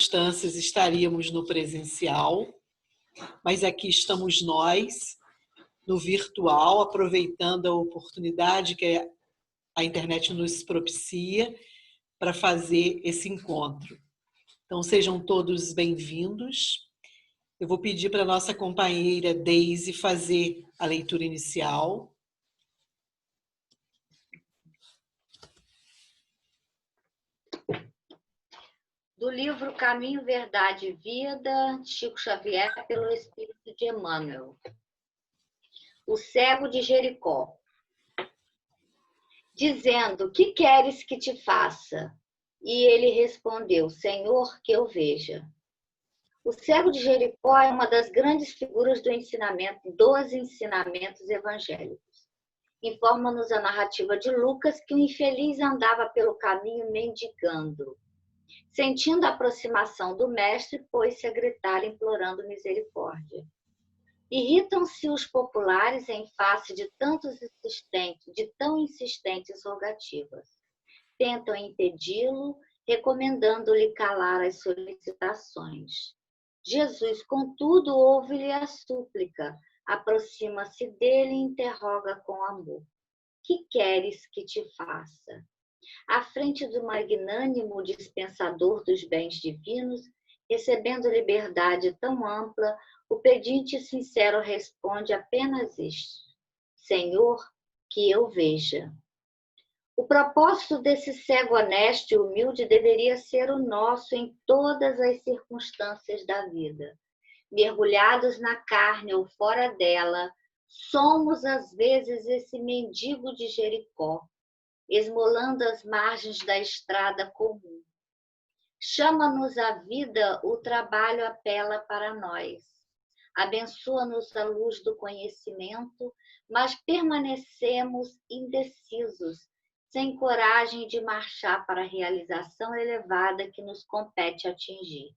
circunstâncias estaríamos no presencial, mas aqui estamos nós, no virtual, aproveitando a oportunidade que a internet nos propicia para fazer esse encontro. Então, sejam todos bem-vindos. Eu vou pedir para a nossa companheira Deise fazer a leitura inicial. Do livro Caminho, Verdade e Vida, Chico Xavier, pelo Espírito de Emmanuel. O cego de Jericó. Dizendo, que queres que te faça? E ele respondeu, Senhor, que eu veja. O cego de Jericó é uma das grandes figuras dos ensinamentos evangélicos. Informa-nos a narrativa de Lucas que o infeliz andava pelo caminho mendigando. Sentindo a aproximação do mestre, pôs-se a gritar, implorando misericórdia. Irritam-se os populares em face de tão insistentes rogativas. Tentam impedi-lo, recomendando-lhe calar as solicitações. Jesus, contudo, ouve-lhe a súplica, aproxima-se dele e interroga com amor. Que queres que te faça? À frente do magnânimo dispensador dos bens divinos, recebendo liberdade tão ampla, o pedinte sincero responde apenas isto: Senhor, que eu veja. O propósito desse cego honesto e humilde deveria ser o nosso em todas as circunstâncias da vida. Mergulhados na carne ou fora dela, somos às vezes esse mendigo de Jericó, esmolando as margens da estrada comum. Chama-nos a vida, o trabalho apela para nós. Abençoa-nos a luz do conhecimento, mas permanecemos indecisos, sem coragem de marchar para a realização elevada que nos compete atingir.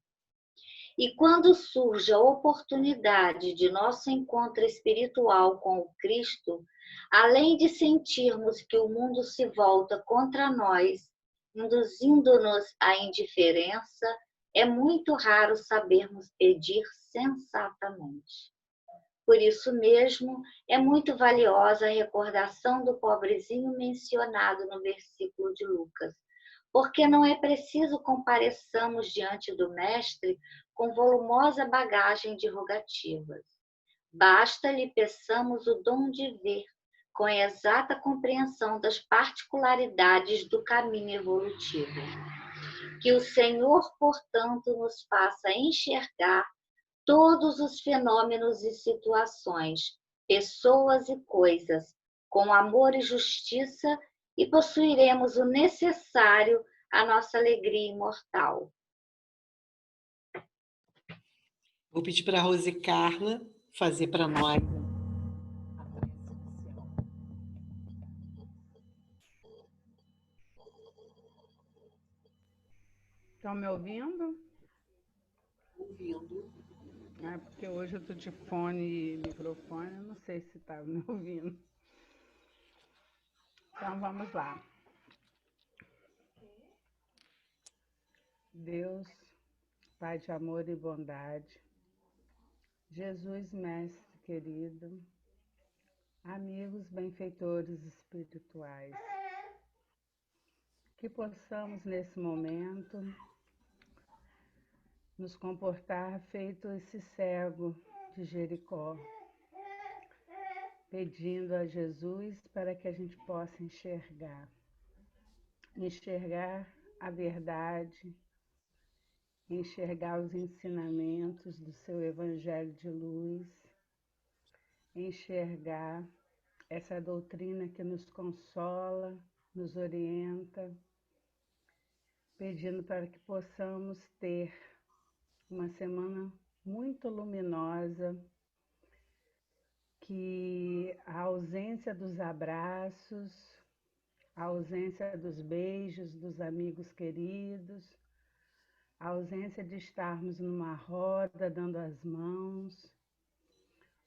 E quando surge a oportunidade de nosso encontro espiritual com o Cristo, além de sentirmos que o mundo se volta contra nós, induzindo-nos à indiferença, é muito raro sabermos pedir sensatamente. Por isso mesmo, é muito valiosa a recordação do pobrezinho mencionado no versículo de Lucas, porque não é preciso compareçamos diante do Mestre com volumosa bagagem de rogativas. Basta-lhe peçamos o dom de ver, com a exata compreensão das particularidades do caminho evolutivo. Que o Senhor, portanto, nos faça enxergar todos os fenômenos e situações, pessoas e coisas, com amor e justiça, e possuiremos o necessário à nossa alegria imortal. Vou pedir para a Rose Carla fazer para nós. Estão me ouvindo? Ouvindo. É porque hoje eu estou de fone e microfone, eu não sei se está me ouvindo. Então vamos lá. Deus, Pai de amor e bondade, Jesus, Mestre querido, amigos benfeitores espirituais, que possamos nesse momento nos comportar feito esse cego de Jericó, pedindo a Jesus para que a gente possa enxergar a verdade, enxergar os ensinamentos do seu Evangelho de luz, enxergar essa doutrina que nos consola, nos orienta, pedindo para que possamos ter uma semana muito luminosa, que a ausência dos abraços, a ausência dos beijos dos amigos queridos, a ausência de estarmos numa roda dando as mãos,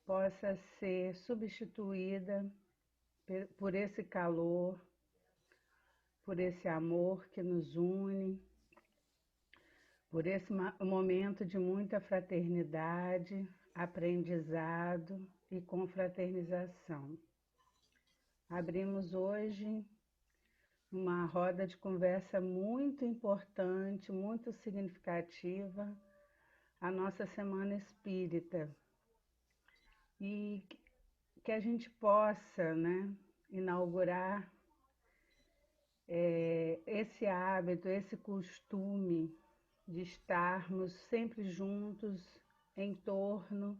possa ser substituída por esse calor, por esse amor que nos une, por esse momento de muita fraternidade, aprendizado e confraternização. Abrimos hoje uma roda de conversa muito importante, muito significativa, a nossa Semana Espírita. E que a gente possa, né, inaugurar esse hábito, esse costume de estarmos sempre juntos em torno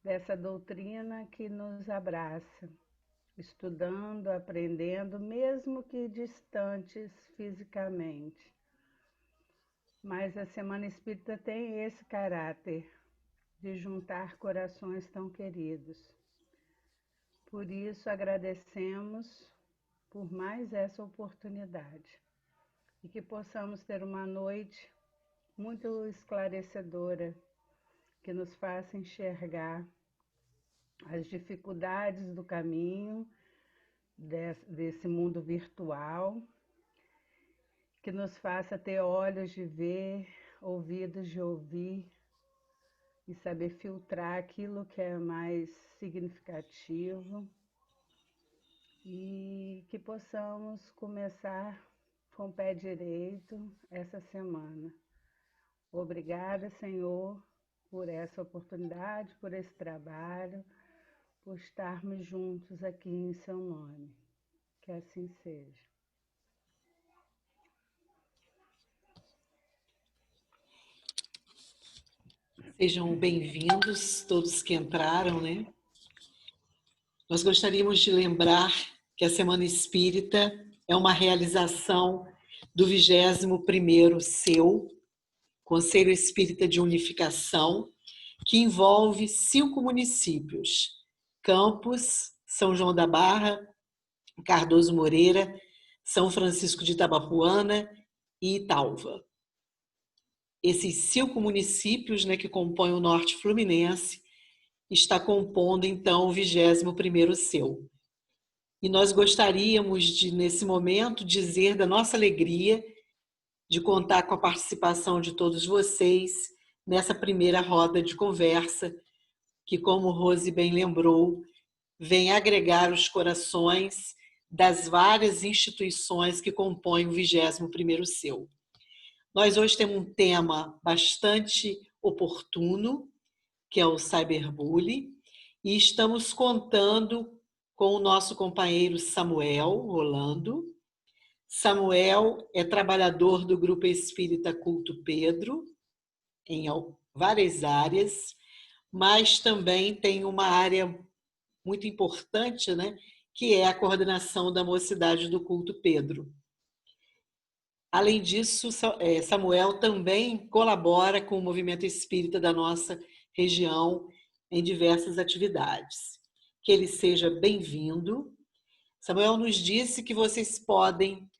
dessa doutrina que nos abraça, estudando, aprendendo, mesmo que distantes fisicamente. Mas a Semana Espírita tem esse caráter de juntar corações tão queridos. Por isso, agradecemos por mais essa oportunidade e que possamos ter uma noite muito esclarecedora, que nos faça enxergar as dificuldades do caminho desse mundo virtual, que nos faça ter olhos de ver, ouvidos de ouvir e saber filtrar aquilo que é mais significativo e que possamos começar com o pé direito essa semana. Obrigada, Senhor, por essa oportunidade, por esse trabalho, por estarmos juntos aqui em seu nome. Que assim seja. Sejam bem-vindos todos que entraram, né? Nós gostaríamos de lembrar que a Semana Espírita é uma realização do 21º seu Conselho Espírita de Unificação, que envolve 5 municípios: Campos, São João da Barra, Cardoso Moreira, São Francisco de Itabapuana e Italva. Esses 5 municípios, né, que compõem o Norte Fluminense, está compondo, então, o 21º seu. E nós gostaríamos de, nesse momento, dizer da nossa alegria de contar com a participação de todos vocês nessa primeira roda de conversa, que, como Rose bem lembrou, vem agregar os corações das várias instituições que compõem o 21º seu. Nós hoje temos um tema bastante oportuno, que é o cyberbullying, e estamos contando com o nosso companheiro Samuel Rolando. Samuel é trabalhador do Grupo Espírita Culto Pedro, em várias áreas, mas também tem uma área muito importante, né, que é a coordenação da mocidade do Culto Pedro. Além disso, Samuel também colabora com o movimento espírita da nossa região em diversas atividades. Que ele seja bem-vindo. Samuel nos disse que vocês podem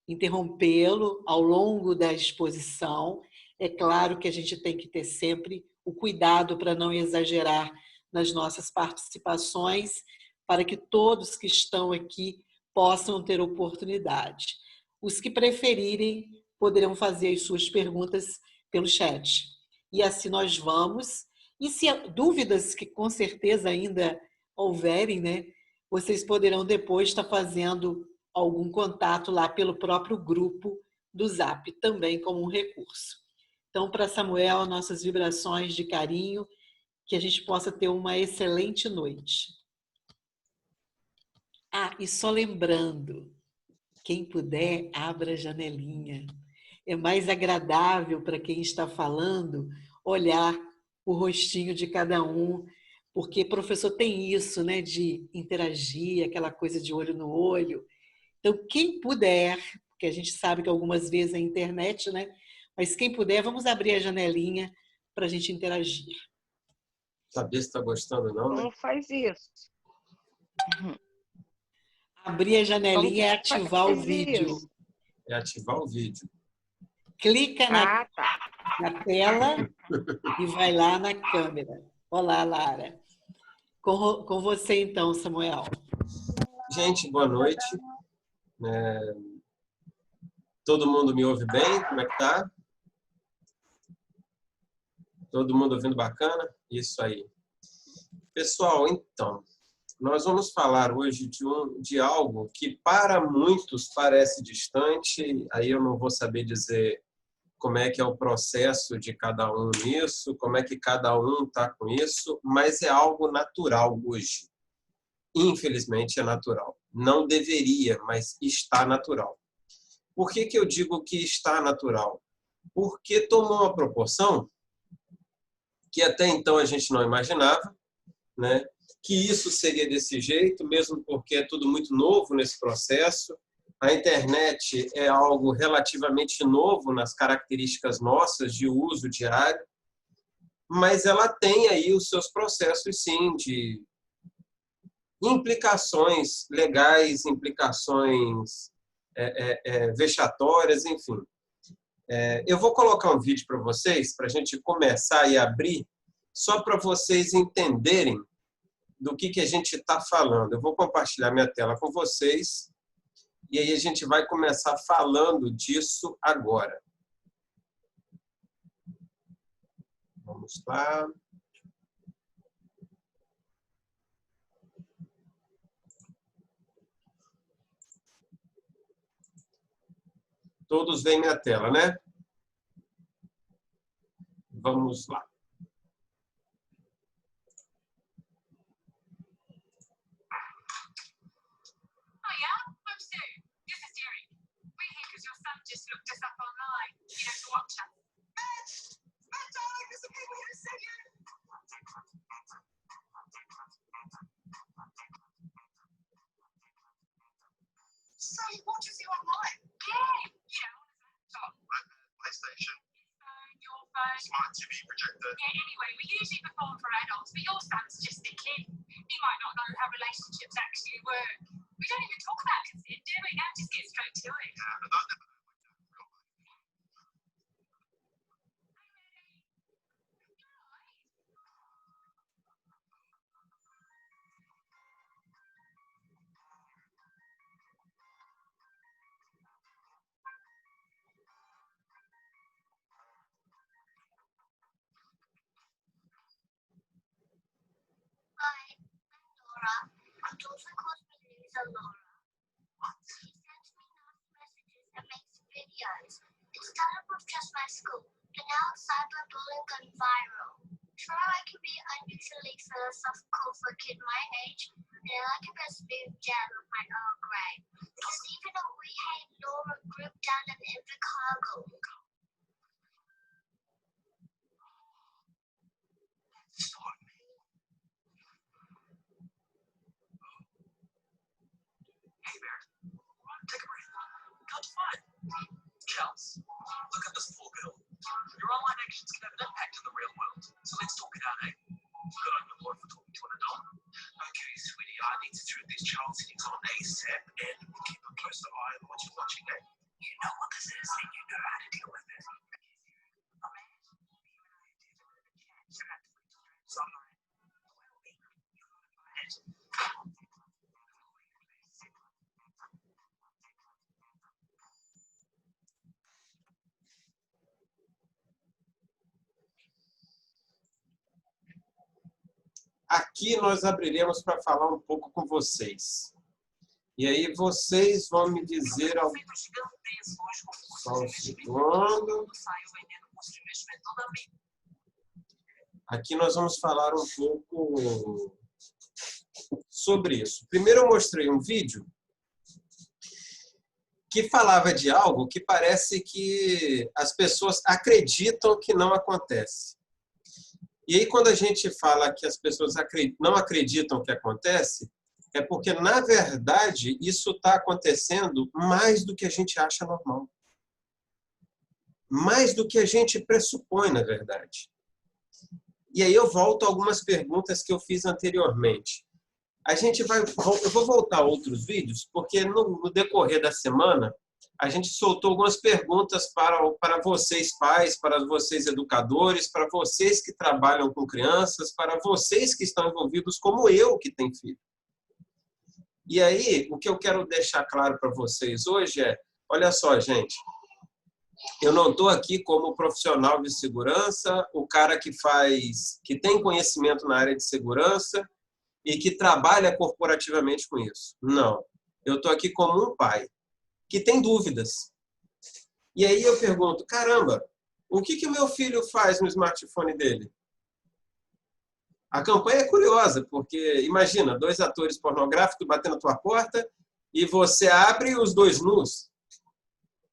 interrompê-lo ao longo da exposição. É claro que a gente tem que ter sempre o cuidado para não exagerar nas nossas participações, para que todos que estão aqui possam ter oportunidade. Os que preferirem poderão fazer as suas perguntas pelo chat. E assim nós vamos. E se há dúvidas, que com certeza ainda houverem, né, vocês poderão depois estar fazendo algum contato lá pelo próprio grupo do Zap, também como um recurso. Então, para Samuel, nossas vibrações de carinho, que a gente possa ter uma excelente noite. Ah, e só lembrando, quem puder, abra a janelinha. É mais agradável para quem está falando olhar o rostinho de cada um, porque professor tem isso, né, de interagir, aquela coisa de olho no olho. Então, quem puder, porque a gente sabe que algumas vezes é internet, né? Mas quem puder, vamos abrir a janelinha para a gente interagir. Saber se está gostando, não, né? Como faz isso? Abrir a janelinha é ativar o vídeo. Isso? É ativar o vídeo. Clica Tá. na tela e vai lá na câmera. Olá, Lara. Com você, então, Samuel. Gente, boa noite. Todo mundo me ouve bem? Como é que tá? Todo mundo ouvindo bacana? Isso aí. Pessoal, então, nós vamos falar hoje de algo que para muitos parece distante, aí eu não vou saber dizer como é que é o processo de cada um nisso, como é que cada um está com isso, mas é algo natural hoje. Infelizmente é natural. Não deveria, mas está natural. Por que eu digo que está natural? Porque tomou uma proporção que até então a gente não imaginava, né? Que isso seria desse jeito, mesmo porque é tudo muito novo nesse processo. A internet é algo relativamente novo nas características nossas de uso diário, mas ela tem aí os seus processos, sim, de implicações legais, implicações vexatórias, enfim. Eu vou colocar um vídeo para vocês, para a gente começar e abrir, só para vocês entenderem do que a gente está falando. Eu vou compartilhar minha tela com vocês e aí a gente vai começar falando disso agora. Vamos lá. Todos veem minha tela, né? Vamos lá. Just looked us up online, to watch us. Matt, darling, there's some people here to see you. So, what do you see online? Yeah, on his laptop. PlayStation. Your phone. Smart TV projector. Yeah, anyway, we usually perform for adults, but your son's just a kid. He might not know how relationships actually work. We don't even talk about consent, do we? Now just get straight to it. Yeah, but I never. Hi, I'm Laura. It also calls me Loser Laura. She sends me nice messages and makes videos. It started with just my school, but now cyberbullying gone viral. Sure, I can be unusually philosophical for a kid my age, and I like a best move jam of my Earl Grey. There's even a We Hate Laura group down in Invercargill. Hey, Mary, take a breath. Come to find. Chels, look at this poor girl. Your online actions can have an impact in the real world, so let's talk it out, eh? Good on your lord for talking to an adult. Okay, sweetie, I need to turn these child settings on ASAP, and we'll keep a closer eye on what you're watching, eh? You know what this is, and you know how to deal with it. Aqui nós abriremos para falar um pouco com vocês. E aí vocês vão me dizer... Só um segundo. Aqui nós vamos falar um pouco sobre isso. Primeiro eu mostrei um vídeo que falava de algo que parece que as pessoas acreditam que não acontece. E aí, quando a gente fala que as pessoas não acreditam que acontece, é porque, na verdade, isso está acontecendo mais do que a gente acha normal. Mais do que a gente pressupõe, na verdade. E aí eu volto a algumas perguntas que eu fiz anteriormente. Eu vou voltar a outros vídeos, porque no decorrer da semana, a gente soltou algumas perguntas para vocês pais, para vocês educadores, para vocês que trabalham com crianças, para vocês que estão envolvidos como eu, que tenho filho. E aí, o que eu quero deixar claro para vocês hoje é, olha só, gente, eu não estou aqui como profissional de segurança, o cara que tem conhecimento na área de segurança e que trabalha corporativamente com isso. Não. Eu estou aqui como um pai que tem dúvidas. E aí eu pergunto, caramba, o que o meu filho faz no smartphone dele? A campanha é curiosa, porque imagina, 2 atores pornográficos batendo na tua porta e você abre os 2 nus,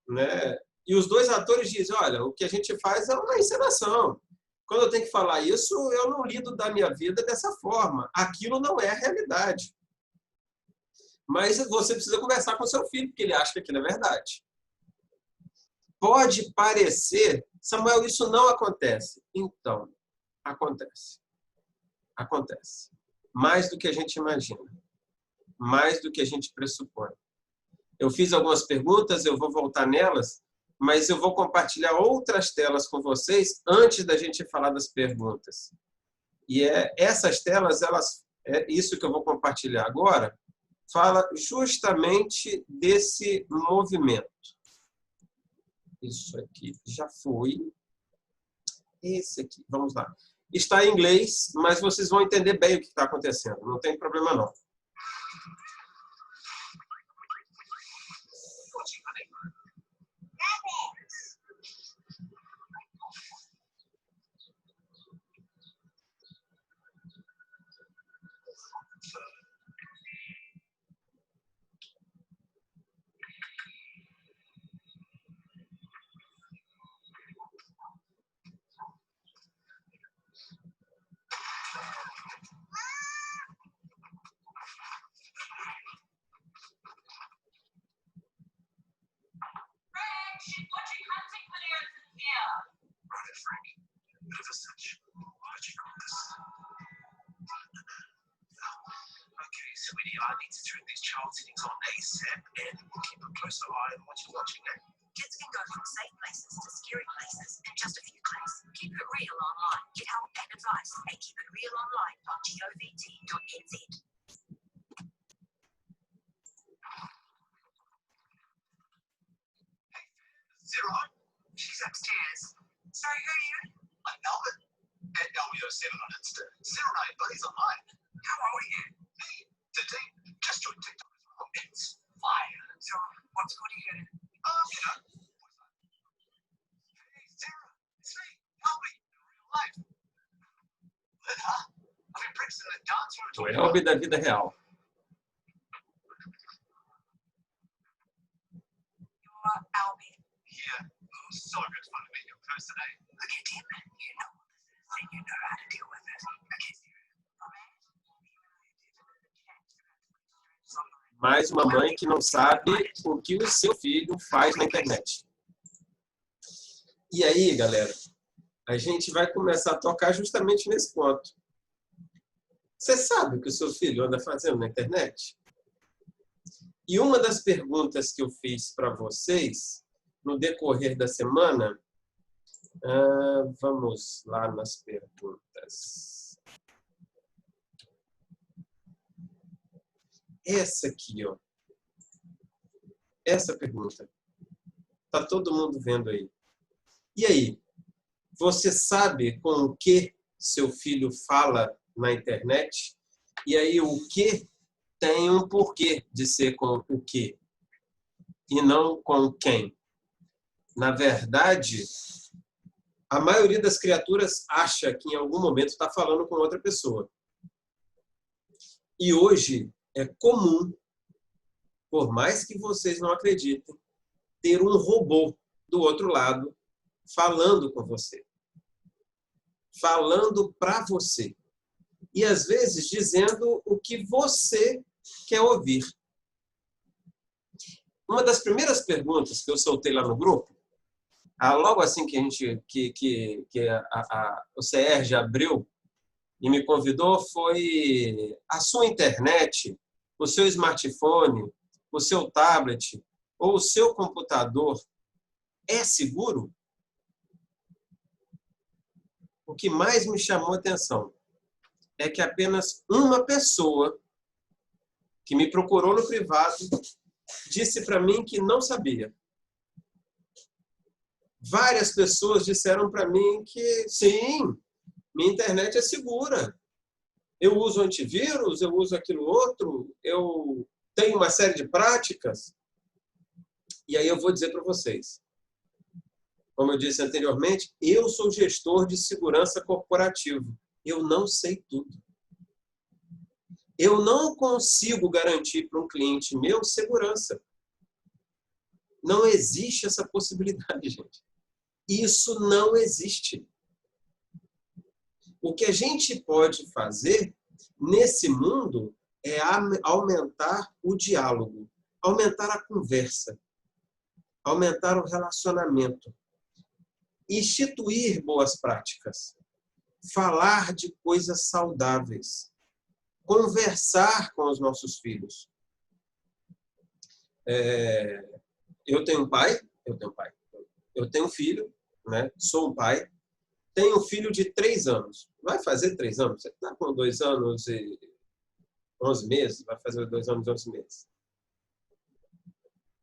né? E os 2 atores dizem, olha, o que a gente faz é uma encenação. Quando eu tenho que falar isso, eu não lido da minha vida dessa forma. Aquilo não é a realidade. Mas você precisa conversar com seu filho, porque ele acha que aquilo é verdade. Pode parecer, Samuel, isso não acontece. Então, acontece. Acontece. Mais do que a gente imagina. Mais do que a gente pressupõe. Eu fiz algumas perguntas, eu vou voltar nelas, mas eu vou compartilhar outras telas com vocês antes da gente falar das perguntas. E essas telas, isso que eu vou compartilhar agora, fala justamente desse movimento. Isso aqui já foi. Esse aqui, vamos lá. Está em inglês, mas vocês vão entender bem o que está acontecendo. Não tem problema, não. Watching hunting videos in here. Right, Frank. Bit of a cinch. What do you call this? Okay, sweetie, I need to turn these child settings on ASAP and we'll keep a closer eye on what you're watching now. Kids can go from safe places to scary places in just a few clicks. Keep it real online. Get help and advice at keepitrealonline.govt.nz. Zero? She's upstairs. Sorry, who are you? I'm Albert. At LBO7 on Insta. 09 buddies online. How old are you? Me. 13. Just joined TikTok as well. It's fire. So, what's good to you? You know. Hey, Sarah. It's me. Albie. In real life. Lit, huh? I've been practicing the dance room. O Elbe da vida real. You're Albie. Yeah. Oh, so good fun to meet you in person today. Look at him. You know what this is and you know how to deal with it. Okay, Mais uma mãe que não sabe o que o seu filho faz na internet. E aí, galera, a gente vai começar a tocar justamente nesse ponto. Você sabe o que o seu filho anda fazendo na internet? E uma das perguntas que eu fiz para vocês no decorrer da semana, vamos lá nas perguntas. Essa aqui, ó. Essa pergunta. Tá todo mundo vendo aí. E aí? Você sabe com o que seu filho fala na internet? E aí o que tem um porquê de ser com o que e não com quem? Na verdade, a maioria das criaturas acha que em algum momento está falando com outra pessoa. E hoje é comum, por mais que vocês não acreditem, ter um robô do outro lado falando com você. Falando para você. E às vezes dizendo o que você quer ouvir. Uma das primeiras perguntas que eu soltei lá no grupo, logo assim que a gente o CERJ abriu e me convidou, foi: a sua internet, o seu smartphone, o seu tablet ou o seu computador é seguro? O que mais me chamou a atenção é que apenas uma pessoa que me procurou no privado disse para mim que não sabia. Várias pessoas disseram para mim que sim, minha internet é segura. Eu uso antivírus, eu uso aquilo outro, eu tenho uma série de práticas. E aí eu vou dizer para vocês, como eu disse anteriormente, eu sou gestor de segurança corporativo. Eu não sei tudo. Eu não consigo garantir para um cliente meu segurança. Não existe essa possibilidade, gente. Isso não existe. O que a gente pode fazer nesse mundo é aumentar o diálogo, aumentar a conversa, aumentar o relacionamento, instituir boas práticas, falar de coisas saudáveis, conversar com os nossos filhos. Eu tenho um pai, eu tenho um filho, né? Sou um pai, tenho um filho de 3 anos, vai fazer 3 anos, você está com 2 anos e 11 meses, vai fazer 2 anos e 11 meses.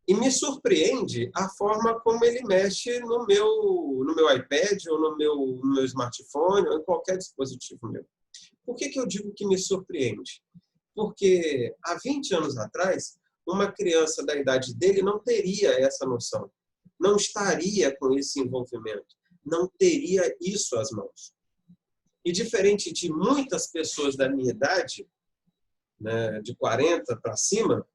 E me surpreende a forma como ele mexe no meu iPad, ou no meu smartphone, ou em qualquer dispositivo meu. Por que eu digo que me surpreende? Porque há 20 anos atrás, uma criança da idade dele não teria essa noção, não estaria com esse envolvimento, não teria isso às mãos. E diferente de muitas pessoas da minha idade, né, de 40 para cima,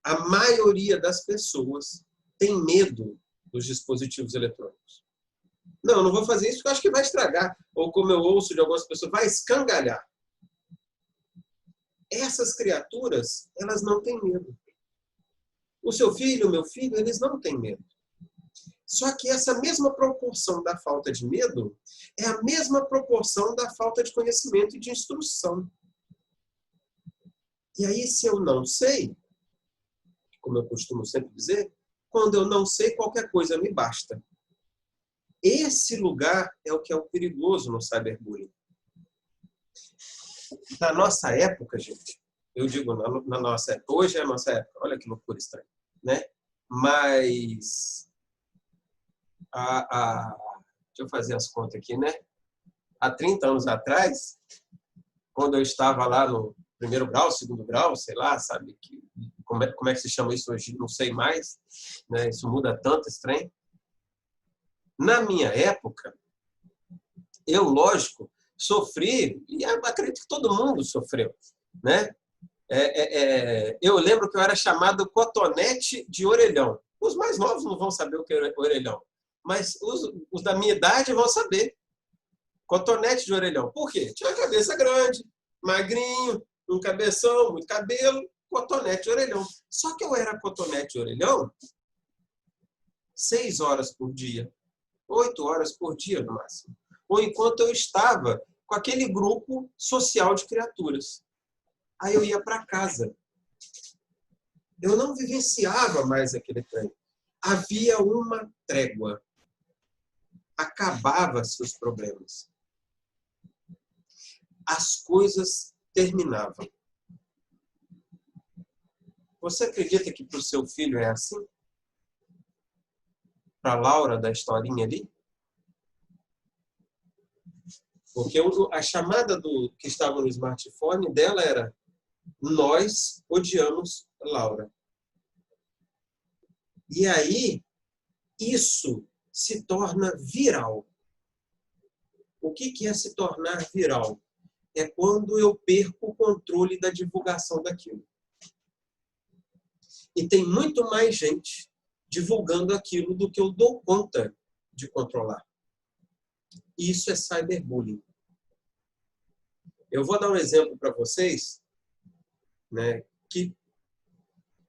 a maioria das pessoas tem medo dos dispositivos eletrônicos. Não vou fazer isso porque eu acho que vai estragar. Ou como eu ouço de algumas pessoas, vai escangalhar. Essas criaturas, elas não têm medo. O seu filho, o meu filho, eles não têm medo. Só que essa mesma proporção da falta de medo é a mesma proporção da falta de conhecimento e de instrução. E aí, se eu não sei, como eu costumo sempre dizer, quando eu não sei, qualquer coisa me basta. Esse lugar é o que é o perigoso no cyberbullying. Na nossa época, gente, eu digo na nossa época, hoje é a nossa época, olha que loucura estranha, né? Mas, deixa eu fazer as contas aqui, né? Há 30 anos atrás, quando eu estava lá no primeiro grau, segundo grau, sei lá, sabe? Como é que se chama isso hoje? Não sei mais, né? Isso muda tanto, esse trem. Na minha época, eu, lógico, sofri, e eu acredito que todo mundo sofreu, né? Eu lembro que eu era chamado cotonete de orelhão. Os mais novos não vão saber o que é orelhão, mas os da minha idade vão saber. Cotonete de orelhão. Por quê? Tinha a cabeça grande, magrinho, um cabeção, muito cabelo, cotonete de orelhão. Só que eu era cotonete de orelhão 6 horas por dia, 8 horas por dia no máximo. Ou enquanto eu estava com aquele grupo social de criaturas. Aí eu ia para casa. Eu não vivenciava mais aquele trem. Havia uma trégua. Acabava-se os problemas. As coisas terminavam. Você acredita que para o seu filho é assim? Para a Laura da historinha ali? Porque a chamada que estava no smartphone dela era: nós odiamos Laura. E aí, isso se torna viral. O que é se tornar viral? É quando eu perco o controle da divulgação daquilo. E tem muito mais gente divulgando aquilo do que eu dou conta de controlar. Isso é cyberbullying. Eu vou dar um exemplo para vocês, né, que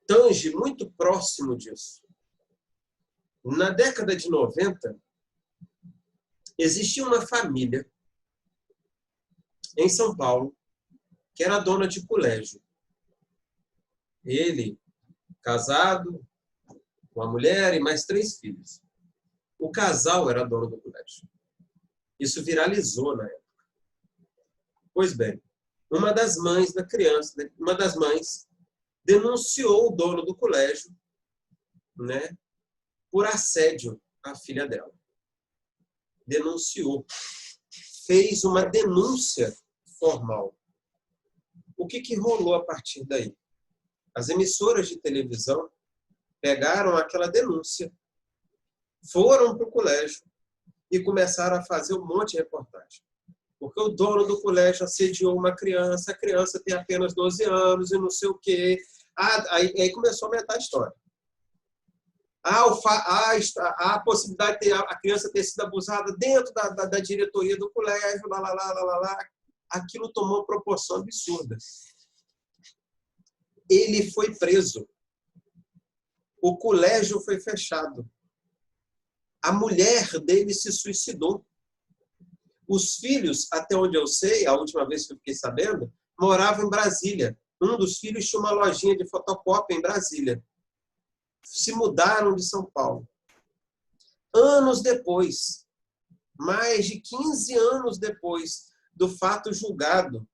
tange muito próximo disso. Na década de 90, existia uma família em São Paulo que era dona de colégio. Ele, casado, com uma mulher e mais 3 filhos. O casal era dono do colégio. Isso viralizou na época. Pois bem, uma das mães da criança, uma das mães, denunciou o dono do colégio, né, por assédio a filha dela. Denunciou. Fez uma denúncia formal. O que rolou a partir daí? As emissoras de televisão pegaram aquela denúncia, foram para o colégio e começaram a fazer um monte de reportagem. Porque o dono do colégio assediou uma criança, a criança tem apenas 12 anos e não sei o quê. Aí começou a aumentar a história. A possibilidade de a criança ter sido abusada dentro da diretoria do colégio, lá. Aquilo tomou proporção absurda. Ele foi preso. O colégio foi fechado. A mulher dele se suicidou. Os filhos, até onde eu sei, a última vez que eu fiquei sabendo, moravam em Brasília. Um dos filhos tinha uma lojinha de fotocópia em Brasília. Se mudaram de São Paulo. Anos depois, mais de 15 anos depois do fato julgado,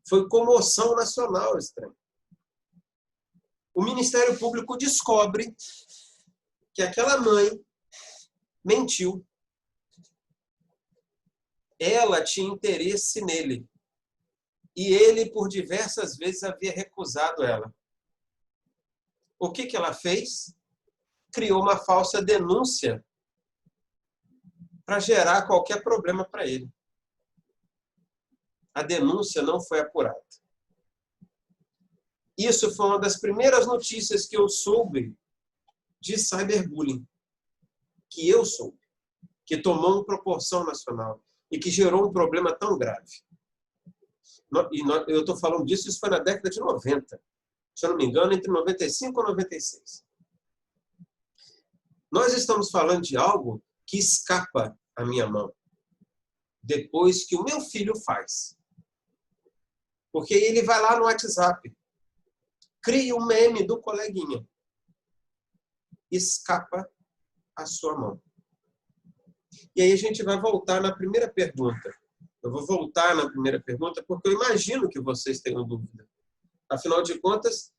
foi comoção nacional esse trem. O Ministério Público descobre que aquela mãe mentiu. Ela tinha interesse nele. E ele, por diversas vezes, havia recusado ela. O que ela fez? Criou uma falsa denúncia para gerar qualquer problema para ele. A denúncia não foi apurada. Isso foi uma das primeiras notícias que eu soube de cyberbullying. Que eu soube. Que tomou uma proporção nacional. E que gerou um problema tão grave. Eu estou falando disso, isso foi na década de 90. Se eu não me engano, entre 95 e 96. Nós estamos falando de algo que escapa à minha mão. Depois que o meu filho faz. Porque ele vai lá no WhatsApp, cria um meme do coleguinha. Escapa à sua mão. E aí a gente vai voltar na primeira pergunta. Eu vou voltar na primeira pergunta porque eu imagino que vocês tenham dúvida. Afinal de contas,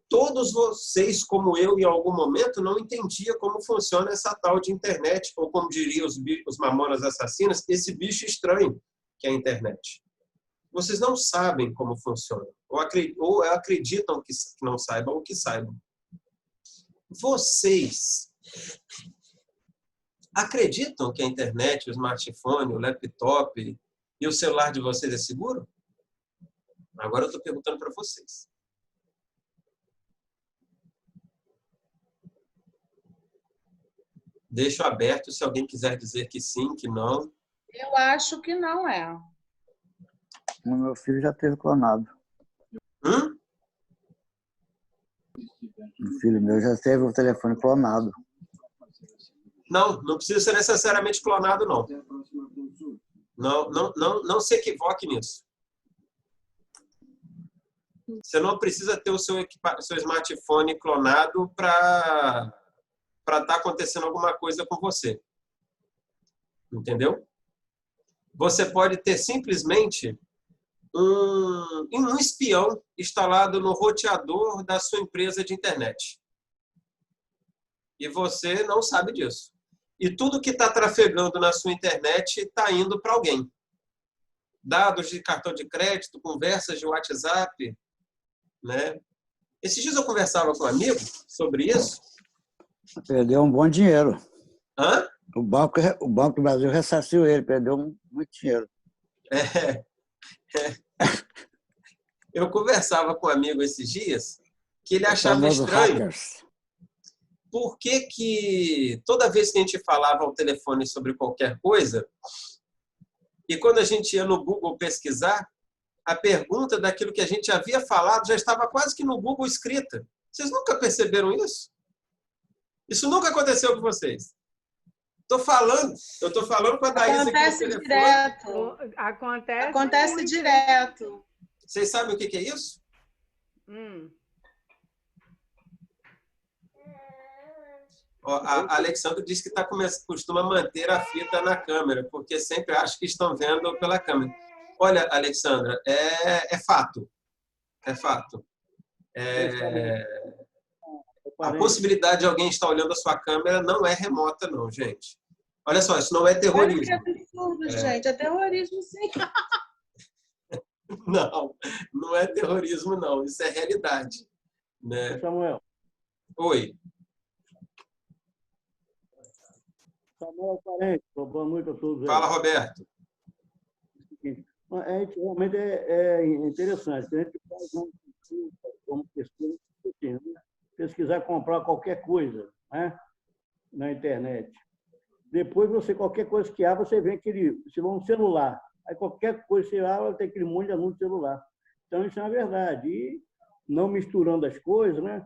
todos vocês, como eu, em algum momento, não entendiam como funciona essa tal de internet, ou como diriam os mamonas assassinas, esse bicho estranho que é a internet. Vocês não sabem como funciona, ou acreditam que não saibam, ou que saibam. Vocês acreditam que a internet, o smartphone, o laptop e o celular de vocês é seguro? Agora eu estou perguntando para vocês. Deixo aberto se alguém quiser dizer que sim, que não. Eu acho que não é. O meu filho já teve clonado. O filho meu já teve o telefone clonado. Não precisa ser necessariamente clonado, não. Não se equivoque nisso. Você não precisa ter o seu smartphone clonado para estar acontecendo alguma coisa com você. Entendeu? Você pode ter simplesmente um espião instalado no roteador da sua empresa de internet. E você não sabe disso. E tudo que está trafegando na sua internet está indo para alguém. Dados de cartão de crédito, conversas de WhatsApp, né? Esses dias eu conversava com um amigo sobre isso. Perdeu um bom dinheiro. Hã? O Banco do Brasil ressarciu ele, perdeu muito dinheiro. Eu conversava com um amigo esses dias que ele achava estranho. Hackers. Por que toda vez que a gente falava ao telefone sobre qualquer coisa, e quando a gente ia no Google pesquisar, a pergunta daquilo que a gente havia falado já estava quase que no Google escrita. Vocês nunca perceberam isso? Isso nunca aconteceu com vocês. Eu estou falando com a Thaís aqui no telefone. Direto. Acontece muito. direto. Vocês sabem o que é isso? A Alexandra disse que costuma manter a fita na câmera, porque sempre acha que estão vendo pela câmera. Olha, Alexandra, é fato. É fato. A possibilidade de alguém estar olhando a sua câmera não é remota, não, gente. Olha só, isso não é terrorismo. É absurdo, gente. É terrorismo, sim. Não, não é terrorismo, não. Isso é realidade. Né? Samuel. Oi. Samuel Parente, boa noite a todos. Fala, Roberto. Realmente é interessante. A gente faz como pesquisa, pesquisar, comprar qualquer coisa, né, na internet. Depois, qualquer coisa que há, você vê um celular. Aí qualquer coisa que você abre, tem aquele monte de anúncio de celular. Então, isso é uma verdade. E, não misturando as coisas, né,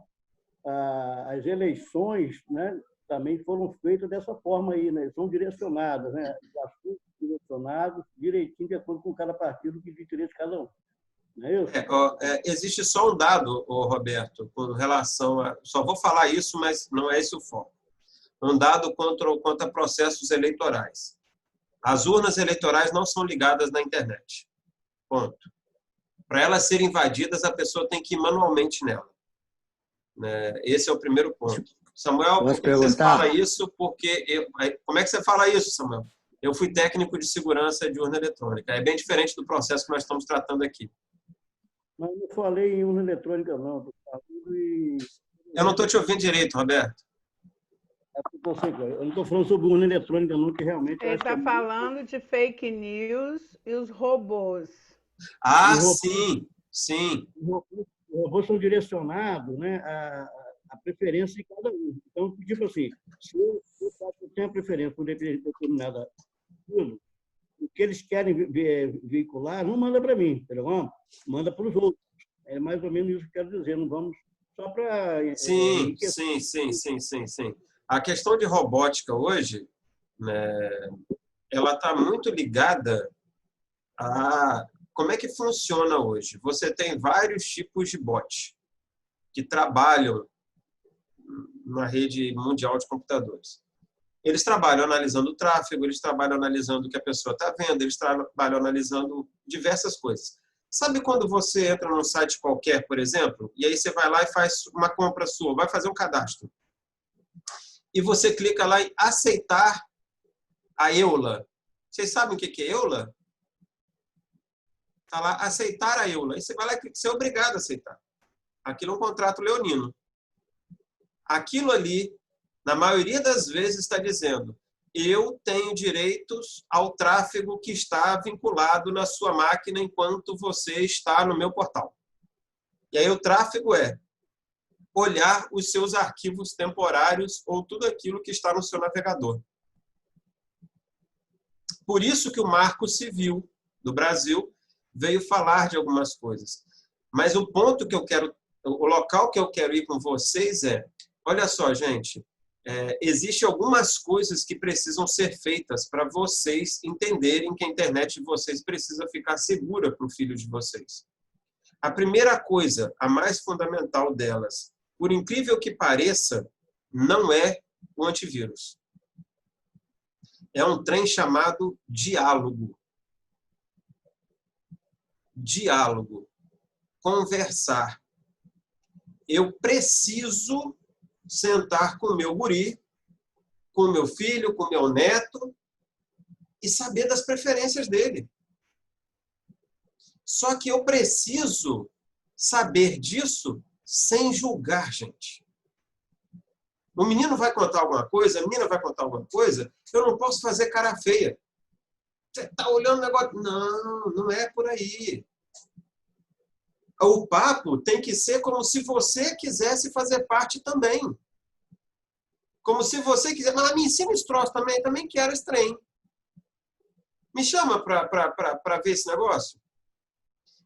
as eleições, né, também foram feitas dessa forma aí, né? São direcionadas, né? Assuntos direcionados direitinho de acordo com cada partido que de interesse de cada um. Não é isso? Existe só um dado, Roberto, com relação a... Só vou falar isso, mas não é esse o foco. Um dado quanto a processos eleitorais. As urnas eleitorais não são ligadas na internet. Ponto. Para elas serem invadidas, a pessoa tem que ir manualmente nela. Esse é o primeiro ponto. Samuel, por que você fala isso? Como é que você fala isso, Samuel? Eu fui técnico de segurança de urna eletrônica. É bem diferente do processo que nós estamos tratando aqui. Mas não falei em urna eletrônica, não. Eu não estou te ouvindo direito, Roberto. Eu não estou falando sobre urna eletrônica, não, que realmente... Ele está falando de fake news e os robôs. Ah, sim, sim. Os robôs são direcionados, né, a preferência de cada um. Então, tipo assim, se eu tenho a preferência por determinada coisa, o que eles querem veicular, não manda para mim, entendeu? Manda para os outros. É mais ou menos isso que eu quero dizer. Não vamos só para... Sim. A questão de robótica hoje, né, ela está muito ligada a como é que funciona hoje. Você tem vários tipos de bot que trabalham na rede mundial de computadores. Eles trabalham analisando o tráfego, eles trabalham analisando o que a pessoa está vendo, eles trabalham analisando diversas coisas. Sabe quando você entra num site qualquer, por exemplo, e aí você vai lá e faz uma compra sua, vai fazer um cadastro. E você clica lá em aceitar a EULA. Vocês sabem o que é EULA? Está lá, aceitar a EULA. Aí você vai lá e você é obrigado a aceitar. Aquilo é um contrato leonino. Aquilo ali, na maioria das vezes, está dizendo: eu tenho direitos ao tráfego que está vinculado na sua máquina enquanto você está no meu portal. E aí o tráfego é olhar os seus arquivos temporários ou tudo aquilo que está no seu navegador. Por isso que o Marco Civil do Brasil veio falar de algumas coisas. Mas o ponto que eu quero, o local que eu quero ir com vocês é, olha só, gente, existem algumas coisas que precisam ser feitas para vocês entenderem que a internet de vocês precisa ficar segura para o filho de vocês. A primeira coisa, a mais fundamental delas, por incrível que pareça, não é o antivírus. É um trem chamado diálogo. Diálogo. Conversar. Eu preciso sentar com o meu guri, com o meu filho, com o meu neto e saber das preferências dele. Só que eu preciso saber disso sem julgar, gente. O menino vai contar alguma coisa, a menina vai contar alguma coisa, eu não posso fazer cara feia. Você está olhando o negócio... Não, não é por aí. O papo tem que ser como se você quisesse fazer parte também. Como se você quisesse... Mas me ensina esse troço também, também quero esse trem. Me chama para ver esse negócio.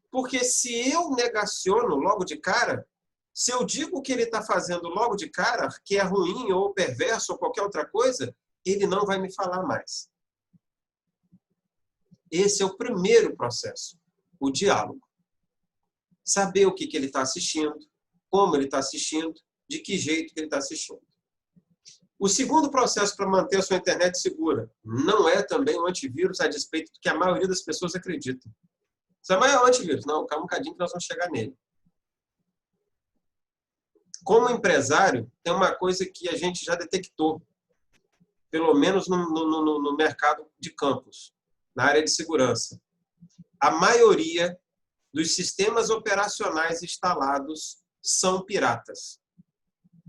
Porque se eu negaciono logo de cara, se eu digo o que ele está fazendo logo de cara, que é ruim ou perverso ou qualquer outra coisa, ele não vai me falar mais. Esse é o primeiro processo, o diálogo. Saber o que ele está assistindo, como ele está assistindo, de que jeito que ele está assistindo. O segundo processo para manter a sua internet segura não é também o antivírus, a despeito do que a maioria das pessoas acredita. Isso é o antivírus. Não, calma um bocadinho que nós vamos chegar nele. Como empresário, tem uma coisa que a gente já detectou, pelo menos no mercado de campos, na área de segurança. A maioria dos sistemas operacionais instalados são piratas.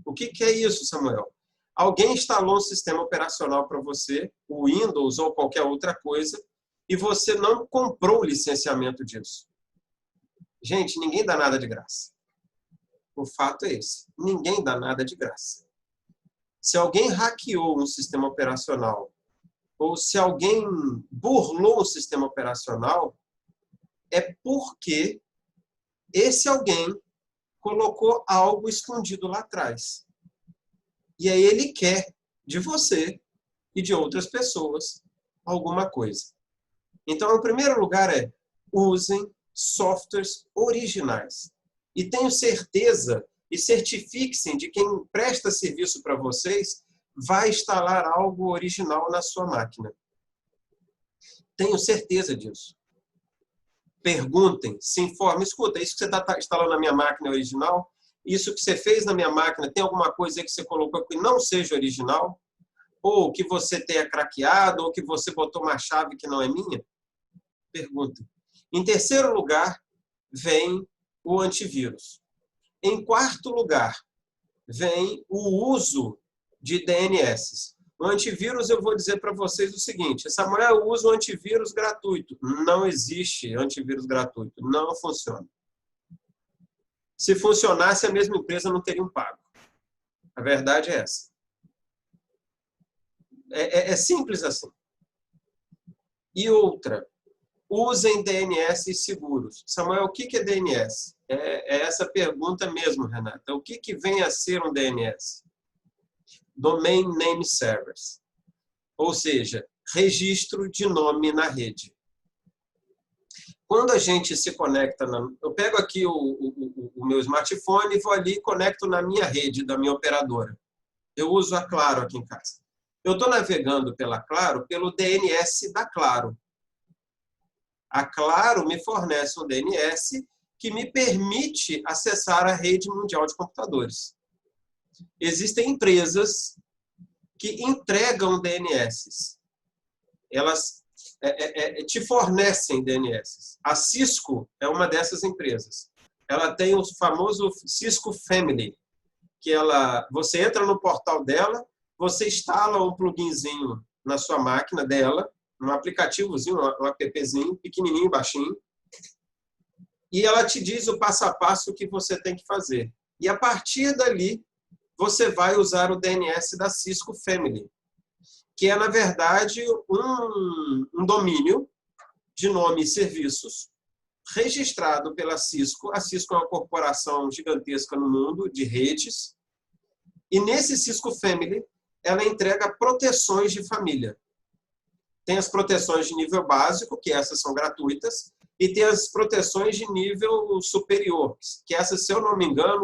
O que é isso, Samuel? Alguém instalou um sistema operacional para você, o Windows ou qualquer outra coisa, e você não comprou o licenciamento disso. Gente, ninguém dá nada de graça. O fato é esse. Ninguém dá nada de graça. Se alguém hackeou um sistema operacional, ou se alguém burlou o sistema operacional, é porque esse alguém colocou algo escondido lá atrás. E aí ele quer de você e de outras pessoas alguma coisa. Então, em primeiro lugar, usem softwares originais. E tenho certeza, e certifiquem de quem presta serviço para vocês vai instalar algo original na sua máquina. Tenho certeza disso. Perguntem, se informem. Escuta, isso que você está instalando na minha máquina é original? Isso que você fez na minha máquina, tem alguma coisa aí que você colocou que não seja original? Ou que você tenha craqueado, ou que você botou uma chave que não é minha? Perguntem. Em terceiro lugar, vem o antivírus. Em quarto lugar, vem o uso de DNS. O antivírus, eu vou dizer para vocês o seguinte, Samuel usa o antivírus gratuito. Não existe antivírus gratuito, não funciona. Se funcionasse, a mesma empresa não teria pago. A verdade é essa. É simples assim. E outra, usem DNS seguros. Samuel, o que é DNS? É essa pergunta mesmo, Renata. O que vem a ser um DNS? Domain Name Servers. Ou seja, registro de nome na rede. Quando a gente se conecta, eu pego aqui o meu smartphone e vou ali e conecto na minha rede, da minha operadora. Eu uso a Claro aqui em casa. Eu estou navegando pela Claro, pelo DNS da Claro. A Claro me fornece um DNS que me permite acessar a rede mundial de computadores. Existem empresas que entregam DNS. Elas te fornecem DNS. A Cisco é uma dessas empresas. Ela tem o famoso Cisco Family, que você entra no portal dela, você instala um pluginzinho na sua máquina dela, um aplicativozinho, um appzinho, pequenininho, baixinho, e ela te diz o passo a passo que você tem que fazer. E a partir dali, você vai usar o DNS da Cisco Family, que é, na verdade, um domínio de nome e serviços registrado pela Cisco. A Cisco é uma corporação gigantesca no mundo de redes. E nesse Cisco Family, ela entrega proteções de família. Tem as proteções de nível básico, que essas são gratuitas, e tem as proteções de nível superior, que essas, se eu não me engano,